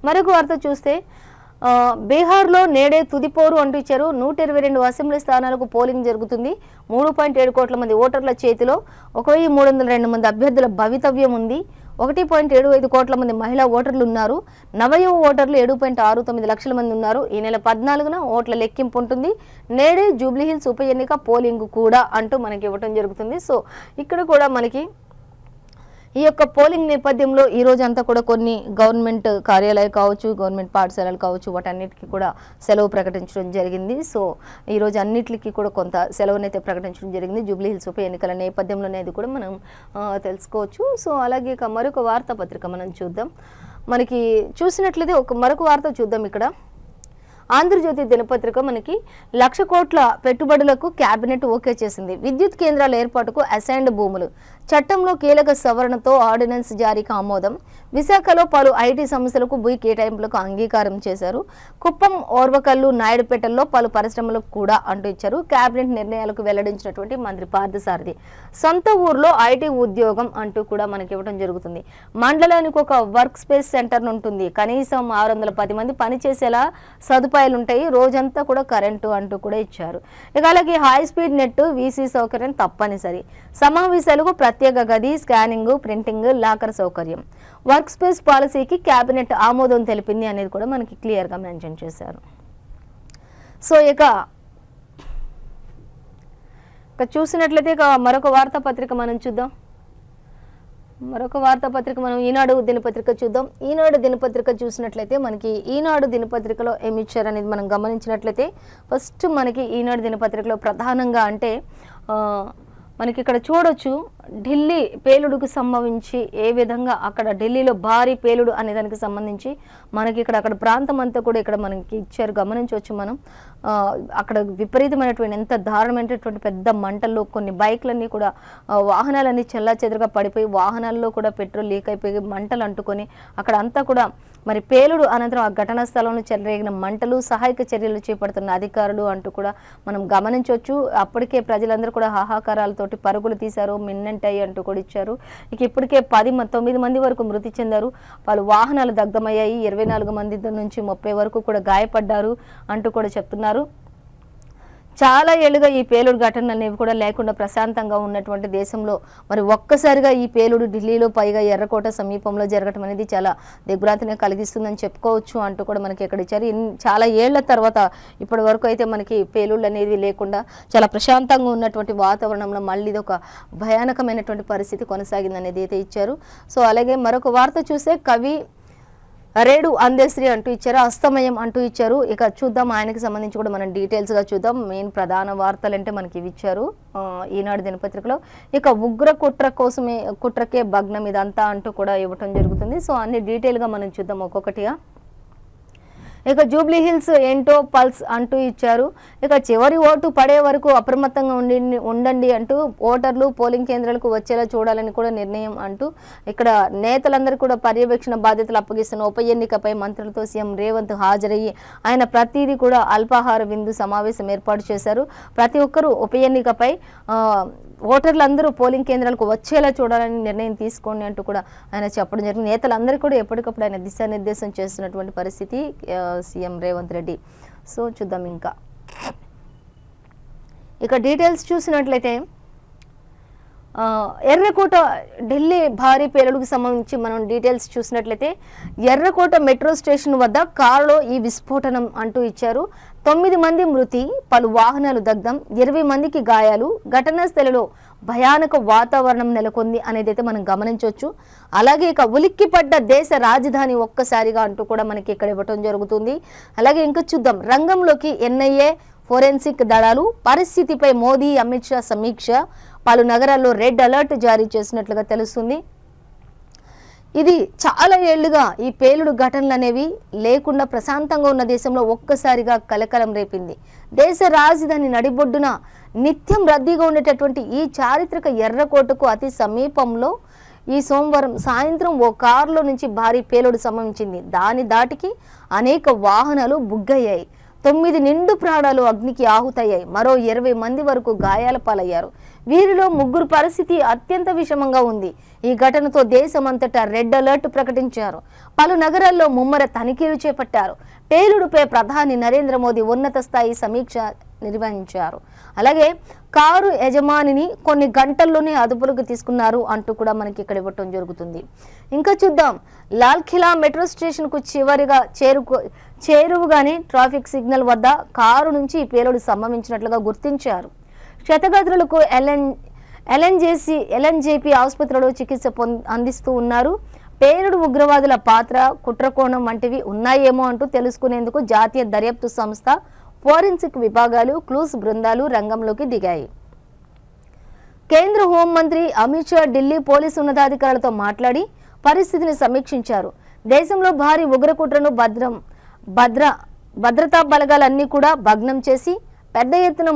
మరొక వార్త చూస్తే బీహార్లో నేడే తుదిపోరు అంటూ ఇచ్చారు. 122 అసెంబ్లీ స్థానాలకు పోలింగ్ జరుగుతుంది. 3.7 కోట్ల మంది ఓటర్ల చేతిలో 1302 మంది అభ్యర్థుల భవితవ్యం ఉంది. 1.75 కోట్ల మంది మహిళా ఓటర్లు ఉన్నారు. నవయువ ఓటర్లు 7.69 లక్షల మంది ఉన్నారు. ఈ నెల 14న ఓట్ల లెక్కింపు ఉంటుంది. నేడే జూబ్లీహిల్స్ ఉప ఎన్నిక పోలింగ్ కూడా అంటూ మనకి ఇవ్వటం జరుగుతుంది. ఇక్కడ కూడా మనకి ఈ యొక్క పోలింగ్ నేపథ్యంలో ఈ రోజు అంతా కూడా కొన్ని గవర్నమెంట్ కార్యాలయాలు కావచ్చు, గవర్నమెంట్ పాఠశాలలు కావచ్చు, వాటన్నిటికీ కూడా సెలవు ప్రకటించడం జరిగింది. ఈ రోజు అన్నిటికీ కూడా కొంత సెలవునైతే ప్రకటించడం జరిగింది జూబ్లీహిల్స్ ఉప ఎన్నికల నేపథ్యంలోనే అది కూడా మనం తెలుసుకోవచ్చు. అలాగే మరొక వార్తాపత్రిక మనం చూద్దాం. మనకి చూసినట్లయితే మరొక వార్త చూద్దాం. ఇక్కడ ఆంధ్రజ్యోతి దినపత్రిక మనకి 1,00,000 కోట్ల పెట్టుబడులకు కేబినెట్ ఓకే చేసింది. విద్యుత్ కేంద్రాల ఏర్పాటుకు అసైన్డ్ భూములు చట్టంలో కీలక సవరణతో ఆర్డినెన్స్ జారీకి ఆమోదం. విశాఖలో పలు ఐటీ సంస్థలకు భూ కేటాయింపులకు అంగీకారం చేశారు. కుప్పం, ఓర్వకల్లు, నాయుడుపేటల్లో పలు పరిశ్రమలకు కూడా అంటూ ఇచ్చారు. కేబినెట్ నిర్ణయాలకు వెల్లడించినటువంటి మంత్రి పార్థసారథి సొంత ఊర్లో ఐటీ ఉద్యోగం అంటూ కూడా మనకి ఇవ్వడం జరుగుతుంది. మండలానికి ఒక వర్క్ స్పేస్ సెంటర్ ఉంటుంది. కనీసం 610 మంది పనిచేసేలా సదుపాయాలు ఉంటాయి. రోజంతా కూడా కరెంటు అంటూ కూడా ఇచ్చారు. ఇక అలాగే హై స్పీడ్ నెట్, వీసీ సౌకర్యం తప్పనిసరి. సమావేశాలకు ప్రత్యేక గది, స్కానింగ్, ప్రింటింగ్, లాకర్ సౌకర్యం. వర్క్ స్పేస్ పాలసీకి కేబినెట్ ఆమోదం తెలిపింది అనేది కూడా మనకి క్లియర్గా మెన్షన్ చేశారు. ఇక చూసినట్లయితే మరొక వార్తాపత్రిక మనం చూద్దాం. ఈనాడు దినపత్రిక చూద్దాం. ఈనాడు దినపత్రిక చూసినట్లయితే మనకి ఈనాడు దినపత్రికలో ఏమి ఇచ్చారు అనేది మనం గమనించినట్లయితే ఫస్ట్ మనకి ఈనాడు దినపత్రికలో ప్రధానంగా అంటే మనకి ఇక్కడ చూడొచ్చు ఢిల్లీ పేలుడుకు సంబంధించి ఏ విధంగా అక్కడ ఢిల్లీలో భారీ పేలుడు అనే దానికి సంబంధించి మనకి అక్కడ ప్రాంతం అంతా కూడా ఇక్కడ మనకి ఇచ్చారు, గమనించవచ్చు మనం. అక్కడ విపరీతమైనటువంటి ఎంత దారుణమైనటువంటి పెద్ద మంటల్లో కొన్ని బైక్లన్నీ కూడా వాహనాలన్నీ చెల్లాచెదరుగా పడిపోయి వాహనాల్లో కూడా పెట్రోల్ లీక్ అయిపోయి మంటలు అంటుకొని అక్కడ అంతా కూడా మరి పేలుడు అనంతరం ఆ ఘటనా స్థలంలో చెలరేగిన మంటలు, సహాయక చర్యలు చేపడుతున్న అధికారులు అంటూ కూడా మనం గమనించవచ్చు. అప్పటికే ప్రజలందరూ కూడా హాహాకారాలతోటి పరుగులు తీశారు, మిన్నంటాయి అంటూ కూడా ఇచ్చారు. ఇప్పటికే 9 మంది వరకు మృతి చెందారు. పలు వాహనాలు దగ్ధమయ్యాయి. 24 మంది నుంచి 30 వరకు కూడా గాయపడ్డారు అంటూ కూడా చెప్తున్నారు. చాలా ఏళ్ళుగా ఈ పేలుడు ఘటనలు అనేవి కూడా లేకుండా ప్రశాంతంగా ఉన్నటువంటి దేశంలో మరి ఒక్కసారిగా ఈ పేలుడు ఢిల్లీలో, పైగా ఎర్రకోట సమీపంలో జరగటం అనేది చాలా దిగ్భ్రాంతిని కలిగిస్తుందని చెప్పుకోవచ్చు అంటూ కూడా మనకి ఇక్కడ ఇచ్చారు. చాలా ఏళ్ల తర్వాత ఇప్పటి వరకు అయితే మనకి పేలుళ్ళు అనేది లేకుండా చాలా ప్రశాంతంగా ఉన్నటువంటి వాతావరణంలో మళ్ళీ ఇది ఒక భయానకమైనటువంటి పరిస్థితి కొనసాగింది అనేది అయితే ఇచ్చారు. అలాగే మరొక వార్త చూస్తే కవి రేడు అందశ్రీ అంటూ ఇచ్చారు, అస్తమయం అంటూ ఇచ్చారు. ఇక చూద్దాం ఆయనకి సంబంధించి కూడా మనం డీటెయిల్స్గా చూద్దాం. మెయిన్ ప్రధాన వార్తలు అంటే మనకి ఇవి ఇచ్చారు ఈనాడు దినపత్రికలో. ఇక ఉగ్ర కుట్రకే భగ్నం ఇదంతా అంటూ కూడా ఇవ్వటం జరుగుతుంది. అన్ని డీటెయిల్గా మనం చూద్దాం ఒక్కొక్కటిగా. ఇక జూబ్లీహిల్స్ ఏంటో పల్స్ అంటూ ఇచ్చారు. ఇక చివరి ఓటు పడే వరకు అప్రమత్తంగా ఉండండి అంటూ ఓటర్లు పోలింగ్ కేంద్రాలకు వచ్చేలా చూడాలని కూడా నిర్ణయం అంటూ ఇక్కడ నేతలందరూ కూడా పర్యవేక్షణ బాధ్యతలు అప్పగిస్తున్న ఉప ఎన్నికపై మంత్రులతో సీఎం రేవంత్ హాజరయ్యి ఆయన ప్రతిదీ కూడా అల్పాహార విందు సమావేశం ఏర్పాటు చేశారు. ప్రతి ఒక్కరూ ఉప ఎన్నికపై ఓటర్లందరూ పోలింగ్ కేంద్రాలకు వచ్చేలా చూడాలని నిర్ణయం తీసుకోండి అంటూ కూడా ఆయన చెప్పడం జరిగింది. నేతలందరూ కూడా ఎప్పటికప్పుడు ఆయన దిశానిర్దేశం చేస్తున్నటువంటి పరిస్థితి సీఎం రేవంత్ రెడ్డి. చూద్దాం ఇక డీటెయిల్స్ చూసినట్లయితే ఎర్రకోట ఢిల్లీ భారీ పేలుడుకు సంబంధించి మనం డీటెయిల్స్ చూసినట్లయితే ఎర్రకోట మెట్రో స్టేషన్ వద్ద కారులో ఈ విస్ఫోటనం అంటూ ఇచ్చారు. 9 మంది మృతి, పలు వాహనాలు దగ్ధం, 20 మందికి గాయాలు, ఘటనా స్థలిలో భయానక వాతావరణం నెలకొంది అనేది అయితే మనం గమనించవచ్చు. అలాగే ఇక ఉలిక్కిపడ్డ దేశ రాజధాని ఒక్కసారిగా అంటూ కూడా మనకి ఇక్కడ ఇవ్వటం జరుగుతుంది. అలాగే ఇంకా చూద్దాం, రంగంలోకి ఎన్ఐఏ ఫోరెన్సిక్ దళాలు, పరిస్థితిపై మోదీ అమిత్ షా సమీక్ష, పలు నగరాల్లో రెడ్ అలర్ట్ జారీ చేసినట్లుగా తెలుస్తుంది. ఇది చాలా ఏళ్లుగా ఈ పేలుడు ఘటనలు అనేవి లేకుండా ప్రశాంతంగా ఉన్న దేశంలో ఒక్కసారిగా కలకలం రేపింది. దేశ రాజధాని నడిబొడ్డున నిత్యం రద్దీగా ఉండేటటువంటి ఈ చారిత్రక ఎర్రకోటకు అతి సమీపంలో ఈ సోమవారం సాయంత్రం ఓ కారులో నుంచి భారీ పేలుడు సంభవించింది. దాని దాటికి అనేక వాహనాలు బుగ్గయ్యాయి. 9 నిండు ప్రాణాలు అగ్నికి ఆహుతయ్యాయి. మరో 20 మంది వరకు గాయాల పాలయ్యారు. వీరిలో 3 పరిస్థితి అత్యంత విషమంగా ఉంది. ఈ ఘటనతో దేశమంతటా రెడ్ అలర్ట్ ప్రకటించారు. పలు నగరాల్లో ముమ్మర తనిఖీలు చేపట్టారు. పేలుడుపై ప్రధాని నరేంద్ర మోదీ ఉన్నత స్థాయి సమీక్ష నిర్వహించారు. అలాగే కారు యజమానిని కొన్ని గంటల్లోనే అదుపులోకి తీసుకున్నారు అంటూ కూడా మనకి ఇక్కడ ఇవ్వటం జరుగుతుంది. ఇంకా చూద్దాం, లాల్ ఖిలా మెట్రో స్టేషన్కు చివరిగా చేరువగానే ట్రాఫిక్ సిగ్నల్ వద్ద కారు నుంచి ఈ పేలుడు సంభవించినట్లుగా గుర్తించారు. క్షతగాత్రులకు ఎల్ఎన్జేపీ ఆసుపత్రిలో చికిత్స అందిస్తూ ఉన్నారు. పేలుడు ఉగ్రవాదుల పాత్ర, కుట్రకోణం వంటివి ఉన్నాయేమో అంటూ తెలుసుకునేందుకు జాతీయ దర్యాప్తు సంస్థ, ఫోరెన్సిక్ విభాగాలు, క్లూస్ బృందాలు రంగంలోకి దిగాయి. కేంద్ర హోంమంత్రి అమిత్ షా ఢిల్లీ పోలీసు ఉన్నతాధికారులతో మాట్లాడి పరిస్థితిని సమీక్షించారు. దేశంలో భారీ ఉగ్రకుట్రను భద్రతా బలగాలన్నీ కూడా భగ్నం చేసి పెద్ద ఎత్తున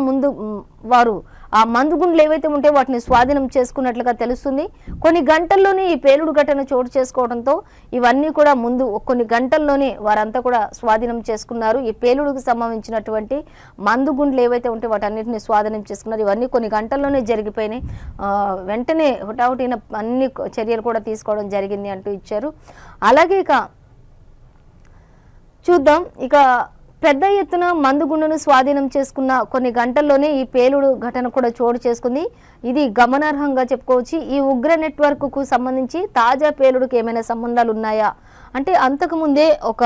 వారు ఆ మందుగుండ్లు ఏవైతే ఉంటే వాటిని స్వాధీనం చేసుకున్నట్లుగా తెలుస్తుంది. కొన్ని గంటల్లోనే ఈ పేలుడు ఘటన చోటు చేసుకోవడంతో ఇవన్నీ కూడా కొన్ని గంటల్లోనే వారంతా కూడా స్వాధీనం చేసుకున్నారు. ఈ పేలుడుకు సంబంధించినటువంటి మందుగుండ్లు ఏవైతే ఉంటే వాటన్నిటిని స్వాధీనం చేసుకున్నారు. ఇవన్నీ కొన్ని గంటల్లోనే జరిగిపోయినాయి. వెంటనే హుటాహుటిన అన్ని చర్యలు కూడా తీసుకోవడం జరిగింది అంటూ ఇచ్చారు. అలాగే ఇక చూద్దాం, ఇక పెద్ద ఎత్తున మందుగుండును స్వాధీనం చేసుకున్న కొన్ని గంటల్లోనే ఈ పేలుడు ఘటన కూడా చోటు చేసుకుంది. ఇది గమనార్హంగా చెప్పుకోవచ్చు. ఈ ఉగ్ర నెట్వర్క్కు సంబంధించి తాజా పేలుడుకు ఏమైనా సంబంధాలు ఉన్నాయా అంటే, అంతకుముందే ఒక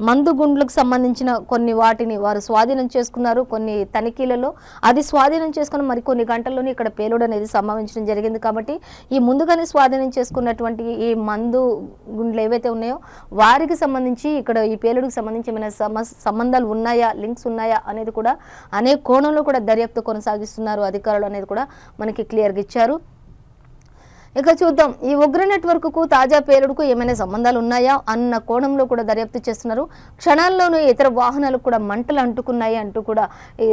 మందుగుండ్లకు సంబంధించిన కొన్ని వాటిని వారు స్వాధీనం చేసుకున్నారు. కొన్ని తనిఖీలలో అది స్వాధీనం చేసుకుని మరికొన్ని గంటల్లోనే ఇక్కడ పేలుడు అనేది సంభవించడం జరిగింది. కాబట్టి ఈ ముందుగానే స్వాధీనం చేసుకున్నటువంటి ఈ మందు గుండ్లు ఏవైతే ఉన్నాయో వారికి సంబంధించి ఇక్కడ ఈ పేలుడుకు సంబంధించి ఏమైనా సంబంధాలు ఉన్నాయా, లింక్స్ ఉన్నాయా అనేది కూడా అనేక కోణంలో కూడా దర్యాప్తు కొనసాగిస్తున్నారు అధికారులు అనేది కూడా మనకి క్లియర్గా ఇచ్చారు. ఇక చూద్దాం, ఈ ఉగ్ర నెట్వర్క్కు తాజా పేలుడుకు ఏమైనా సంబంధాలు ఉన్నాయా అన్న కోణంలో కూడా దర్యాప్తు చేస్తున్నారు. క్షణాల్లోనూ ఇతర వాహనాలు కూడా మంటలు అంటుకున్నాయి అంటూ కూడా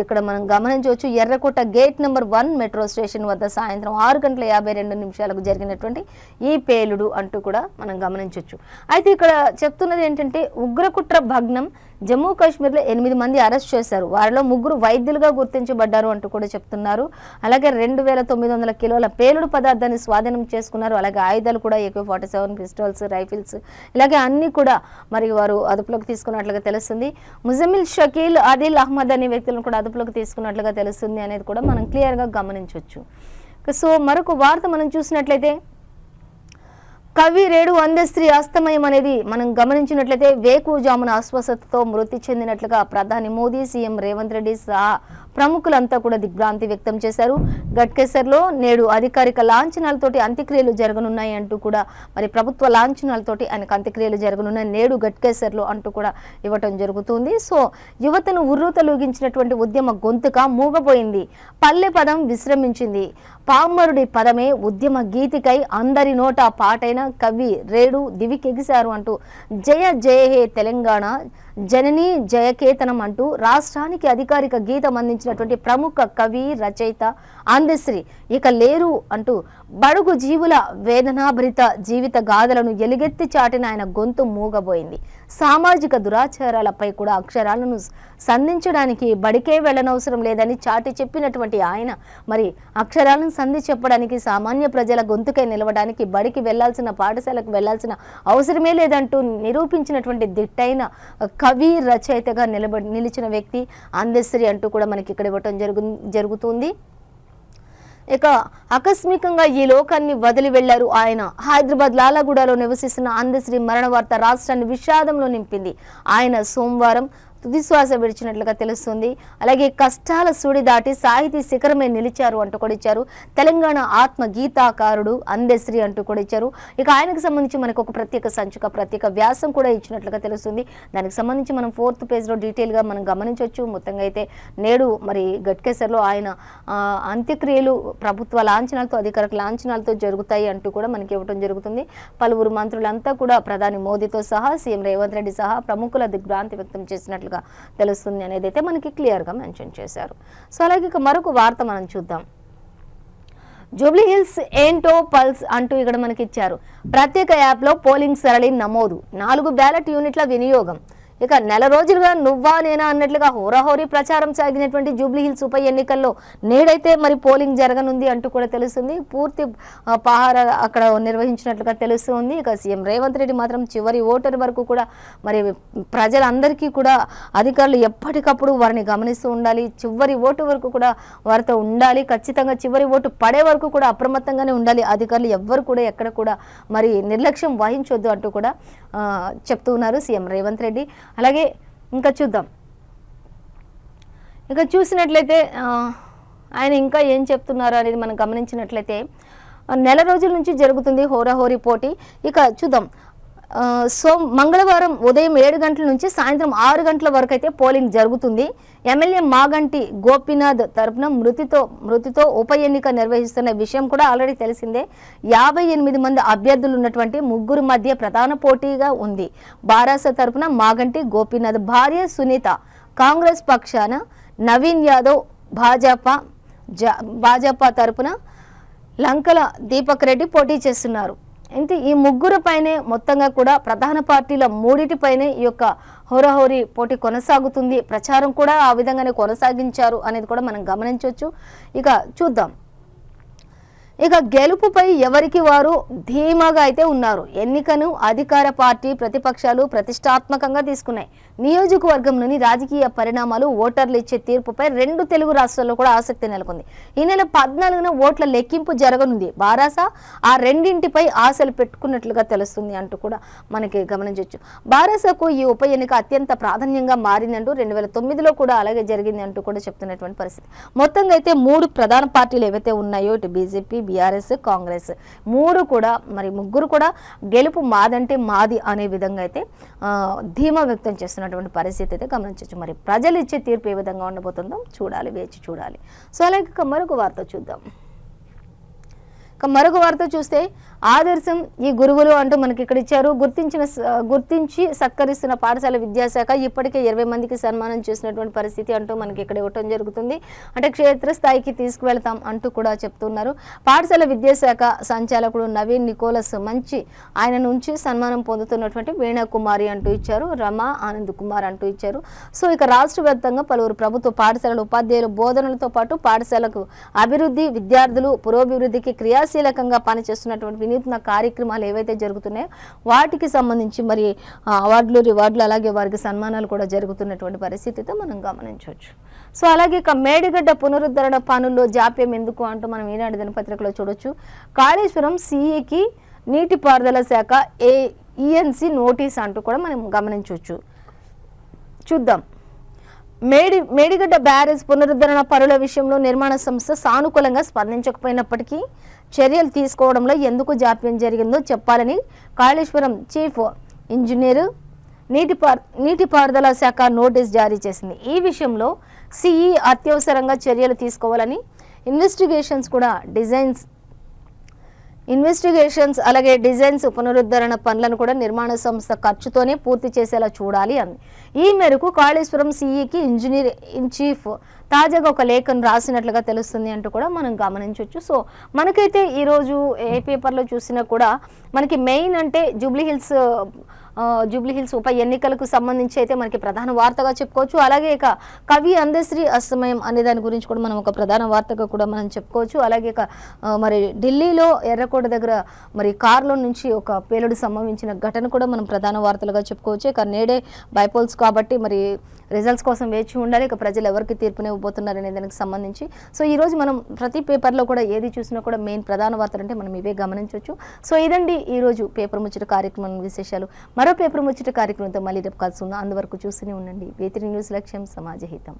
ఇక్కడ మనం గమనించవచ్చు. ఎర్రకోట గేట్ నెంబర్ 1 మెట్రో స్టేషన్ వద్ద సాయంత్రం 6:52 జరిగినటువంటి ఈ పేలుడు అంటూ కూడా మనం గమనించవచ్చు. అయితే ఇక్కడ చెప్తున్నది ఏంటంటే, ఉగ్రకుట్ర భగ్నం, జమ్మూ కాశ్మీర్లో 8 మంది అరెస్ట్ చేశారు. వారిలో 3 వైద్యులుగా గుర్తించబడ్డారు అంటూ కూడా చెప్తున్నారు. అలాగే 2900 కిలోల పేలుడు పదార్థాన్ని స్వాధీనం చేసుకున్నారు. అలాగే ఆయుధాలు కూడా AK-47 పిస్టల్స్, రైఫిల్స్ ఇలాగే అన్ని కూడా మరి వారు అదుపులోకి తీసుకున్నట్లుగా తెలుస్తుంది. ముజమిల్ షకీల్, ఆదిల్ అహ్మద్ అనే వ్యక్తులను కూడా అదుపులోకి తీసుకున్నట్లుగా తెలుస్తుంది అనేది కూడా మనం క్లియర్గా గమనించవచ్చు. సో మరొక వార్త మనం చూసినట్లయితే, కవి రేడు అందశ్రీ అస్తమయం అనేది మనం గమనించినట్లయితే వేకువజామున అస్వస్థతతో మృతి చెందినట్లుగా ప్రధాని మోదీ, సీఎం రేవంత్ రెడ్డి సహా ప్రముఖులంతా కూడా దిగ్భ్రాంతి వ్యక్తం చేశారు. గట్కేసర్లో నేడు అధికారిక లాంఛనాలతోటి అంత్యక్రియలు జరగనున్నాయి అంటూ కూడా మరి ప్రభుత్వ లాంఛనాలతోటి ఆయనకు అంత్యక్రియలు జరగనున్నాయి నేడు గట్కేసర్లో అంటూ కూడా ఇవ్వటం జరుగుతుంది. సో యువతను ఉర్రూతలూగించినటువంటి ఉద్యమ గొంతుక మూగపోయింది. పల్లె పదం విశ్రమించింది. పామరుడి పదమే ఉద్యమ గీతికై అందరి నోట పాటైన కవి రేడు దివికెగిశారు అంటూ జయ జయ హే తెలంగాణ జననీ జయకేతనం అంటూ రాష్ట్రానికి అధికారిక గీతం అందించినటువంటి ప్రముఖ కవి, రచయిత అందశ్రీ ఇక లేరు అంటూ బడుగు జీవుల వేదనాభరిత జీవిత గాథలను ఎలుగెత్తి చాటిన ఆయన గొంతు మూగబోయింది. సామాజిక దురాచారాలపై కూడా అక్షరాలను సంధించడానికి బడికే వెళ్ళనవసరం లేదని చాటి చెప్పినటువంటి ఆయన మరి అక్షరాలను సంధి చెప్పడానికి, సామాన్య ప్రజల గొంతుకై నిలవడానికి బడికి వెళ్లాల్సిన, పాఠశాలకు వెళ్లాల్సిన అవసరమే లేదంటూ నిరూపించినటువంటి దిట్టైన కవి, రచయితగా నిలిచిన వ్యక్తి అందశ్రీ అంటూ కూడా మనకి ఇక్కడ ఇవ్వటం జరుగుతుంది. ఇక ఆకస్మికంగా ఈ లోకాన్ని వదిలి వెళ్లారు ఆయన. హైదరాబాద్ లాలాగూడలో నివసిస్తున్న అందశ్రీ మరణ వార్త రాష్ట్రాన్ని విషాదంలో నింపింది. ఆయన సోమవారం తుదిశ్వాస విడిచినట్లుగా తెలుస్తుంది. అలాగే కష్టాల సుడి దాటి సాహితీ శిఖరమే నిలిచారు అంటూ కూడా ఇచ్చారు. తెలంగాణ ఆత్మ గీతాకారుడు అందశ్రీ అంటూ కూడా ఇచ్చారు. ఇక ఆయనకు సంబంధించి మనకు ఒక ప్రత్యేక సంచిక, ప్రత్యేక వ్యాసం కూడా ఇచ్చినట్లుగా తెలుస్తుంది. దానికి సంబంధించి మనం 4th పేజ్లో డీటెయిల్గా మనం గమనించవచ్చు. మొత్తంగా అయితే నేడు మరి గట్కేసర్లో ఆయన అంత్యక్రియలు ప్రభుత్వ లాంఛనాలతో, అధికారిక లాంఛనాలతో జరుగుతాయి అంటూ కూడా మనకి ఇవ్వడం జరుగుతుంది. పలువురు మంత్రులంతా కూడా ప్రధాని మోదీతో సహా, సీఎం రేవంత్ రెడ్డి సహా ప్రముఖుల దిగ్భ్రాంతి వ్యక్తం చేసినట్లు తెలుస్తుంది అనేది అయితే మనకి క్లియర్ గా మెన్షన్ చేశారు. సో అలాగే మరొక వార్త మనం చూద్దాం. జూబ్లీ హిల్స్ ఏంటో పల్స్ అంటూ ఇక్కడ మనకి ఇచ్చారు. ప్రత్యేక యాప్ లో పోలింగ్ సరళి నమోదు, 4 బ్యాలెట్ యూనిట్ల వినియోగం. ఇక నెల రోజులుగా నువ్వా నేనా అన్నట్లుగా హోరాహోరీ ప్రచారం సాగినటువంటి జూబ్లీ హిల్స్ ఉప ఎన్నికల్లో నేడైతే మరి పోలింగ్ జరగనుంది అంటూ కూడా తెలుస్తుంది. పూర్తి పహార అక్కడ నిర్వహించినట్లుగా తెలుస్తుంది. ఇక సీఎం రేవంత్ రెడ్డి మాత్రం చివరి ఓటర్ వరకు కూడా మరి ప్రజలందరికీ కూడా అధికారులు ఎప్పటికప్పుడు వారిని గమనిస్తూ ఉండాలి, చివరి ఓటు వరకు కూడా వారితో ఉండాలి, ఖచ్చితంగా చివరి ఓటు పడే వరకు కూడా అప్రమత్తంగానే ఉండాలి, అధికారులు ఎవ్వరు కూడా ఎక్కడ కూడా మరి నిర్లక్ష్యం వహించొద్దు అంటూ కూడా చెప్తూ ఉన్నారు సీఎం రేవంత్ రెడ్డి. అలాగే ఇంకా చూద్దాం. ఇక చూసినట్లయితే ఆయన ఇంకా ఏం చెప్తున్నారు అనేది మనం గమనించినట్లయితే నెల రోజుల నుంచి జరుగుతుంది హోరాహోరీ పోటీ. ఇక చూద్దాం. మంగళవారం ఉదయం 7 గంటల నుంచి సాయంత్రం 6 గంటల వరకు అయితే పోలింగ్ జరుగుతుంది. ఎమ్మెల్యే మాగంటి గోపీనాథ్ తరపున మృతితో ఉప ఎన్నిక నిర్వహిస్తున్న విషయం కూడా ఆల్రెడీ తెలిసిందే. 58 మంది అభ్యర్థులు ఉన్నటువంటి 3 మధ్య ప్రధాన పోటీగా ఉంది. బారాస తరపున మాగంటి గోపీనాథ్ భార్య సునీత, కాంగ్రెస్ పక్షాన నవీన్ యాదవ్, భాజపా తరపున లంకల దీపక్ రెడ్డి పోటీ చేస్తున్నారు. అంటే ఈ 3 పైనే మొత్తంగా కూడా ప్రధాన పార్టీల 3పైనే ఈ యొక్క హోరాహోరీ పోటీ కొనసాగుతుంది. ప్రచారం కూడా ఆ విధంగానే కొనసాగించారు అనేది కూడా మనం గమనించవచ్చు. ఇక చూద్దాం. ఇక గెలుపుపై ఎవరికి వారు ధీమాగా అయితే ఉన్నారు. ఎన్నికను అధికార పార్టీ, ప్రతిపక్షాలు ప్రతిష్టాత్మకంగా తీసుకున్నాయి. నియోజకవర్గంలోని రాజకీయ పరిణామాలు, ఓటర్లు ఇచ్చే తీర్పుపై 2 తెలుగు రాష్ట్రాల్లో కూడా ఆసక్తి నెలకొంది. ఈ నెల 14న ఓట్ల లెక్కింపు జరగనుంది. బారాస ఆ రెండింటిపై ఆశలు పెట్టుకున్నట్లుగా తెలుస్తుంది అంటూ కూడా మనకి గమనించవచ్చు. బారాసకు ఈ ఉప ఎన్నిక అత్యంత ప్రాధాన్యంగా మారిందంటూ 2009లో కూడా అలాగే జరిగింది అంటూ కూడా చెప్తున్నటువంటి పరిస్థితి. మొత్తంగా అయితే 3 ప్రధాన పార్టీలు ఏవైతే ఉన్నాయో, ఇటు బీజేపీ, బీఆర్ఎస్, కాంగ్రెస్, 3 కూడా మరి 3 కూడా గెలుపు మాదంటే మాది అనే విధంగా అయితే ధీమా వ్యక్తం చేస్తున్నటువంటి పరిస్థితి అయితే గమనించవచ్చు. మరి ప్రజలు ఇచ్చే తీర్పు ఏ విధంగా ఉండబోతుందో చూడాలి, వేచి చూడాలి. సో అలాగే మరొక వార్త చూద్దాం. మరొక వార్త చూస్తే ఆదర్శం ఈ గురువులు అంటూ మనకి ఇక్కడ ఇచ్చారు. గుర్తించి సత్కరిస్తున్న పాఠశాల విద్యాశాఖ ఇప్పటికే 20 మందికి సన్మానం చేసినటువంటి పరిస్థితి అంటూ మనకి ఇక్కడ ఇవ్వటం జరుగుతుంది. అంటే క్షేత్రస్థాయికి తీసుకువెళ్తాం అంటూ కూడా చెప్తున్నారు. పాఠశాల విద్యాశాఖ సంచాలకుడు నవీన్ నికోలస్ మంచి ఆయన నుంచి సన్మానం పొందుతున్నటువంటి వీణా కుమారి అంటూ ఇచ్చారు, రమా ఆనంద్ కుమార్ అంటూ ఇచ్చారు. సో ఇక రాష్ట్ర వ్యాప్తంగా పలువురు ప్రభుత్వ పాఠశాలల ఉపాధ్యాయులు బోధనలతో పాటు పాఠశాలకు అభివృద్ధి, విద్యార్థులు పురోభివృద్ధికి క్రియాశీలకంగా పనిచేస్తున్నటువంటి వినూత్న కార్యక్రమాలు ఏవైతే జరుగుతున్నాయో వాటికి సంబంధించి మరి అవార్డులు, రివార్డులు, అలాగే వారికి సన్మానాలు కూడా జరుగుతున్నటువంటి పరిస్థితితో మనం గమనించవచ్చు. సో అలాగే మేడిగడ్డ పునరుద్ధరణ పనుల్లో జాప్యం ఎందుకు అంటూ మనం ఈనాడు దినపత్రికలో చూడొచ్చు. కాళేశ్వరం సీఏకి నీటిపారుదల శాఖ ఈఎన్సీ నోటీస్ అంటూ కూడా మనం గమనించవచ్చు. చూద్దాం. మేడిగడ్డ బ్యారేజ్ పునరుద్ధరణ పనుల విషయంలో నిర్మాణ సంస్థ సానుకూలంగా స్పందించకపోయినప్పటికీ చర్యలు తీసుకోవడంలో ఎందుకు జాప్యం జరిగిందో చెప్పాలని కాళేశ్వరం చీఫ్ ఇంజనీర్ నీటిపారుదల శాఖ నోటీస్ జారీ చేసింది. ఈ విషయంలో సిఈ అత్యవసరంగా చర్యలు తీసుకోవాలని ఇన్వెస్టిగేషన్స్ అలాగే డిజైన్స్ పునరుద్ధరణ పనులను కూడా నిర్మాణ సంస్థ ఖర్చుతోనే పూర్తి చేసేలా చూడాలి అంది. ఈ మేరకు కాళేశ్వరం సిఈకి ఇంజనీర్ ఇన్ చీఫ్ తాజాగా ఒక లేఖను రాసినట్లుగా తెలుస్తుంది అంటూ కూడా మనం గమనించవచ్చు. సో మనకైతే ఈరోజు ఏ పేపర్లో చూసినా కూడా మనకి మెయిన్ అంటే జూబ్లీ హిల్స్ ఉప ఎన్నికలకు సంబంధించి అయితే మనకి ప్రధాన వార్తగా చెప్పుకోవచ్చు. అలాగే ఇక కవి అందశ్రీ అస్తమయం అనే దాని గురించి కూడా మనం ఒక ప్రధాన వార్తగా కూడా మనం చెప్పుకోవచ్చు. అలాగే ఇక మరి ఢిల్లీలో ఎర్రకోట దగ్గర మరి కారులో నుంచి ఒక పేలుడు సంభవించిన ఘటన కూడా మనం ప్రధాన వార్తలుగా చెప్పుకోవచ్చు. ఇక నేడే బైపోల్స్ కాబట్టి మరి రిజల్ట్స్ కోసం వేచి ఉండాలి. ఇక ప్రజలు ఎవరికి తీర్పునే ఇవ్వబోతున్నారు అనే దానికి సంబంధించి. సో ఈ రోజు మనం ప్రతి పేపర్లో కూడా ఏది చూసినా కూడా మెయిన్ ప్రధాన వార్తలు అంటే మనం ఇవే గమనించవచ్చు. సో ఇదండి ఈ రోజు పేపర్ ముచ్చట కార్యక్రమం విశేషాలు. మరో పేపర్ ముచ్చట కార్యక్రమంతో మళ్ళీ రేపు కలుసుకుందాం. అందువరకు చూస్తూనే ఉండండి. V3 న్యూస్ లక్ష్యం సమాజ హితం.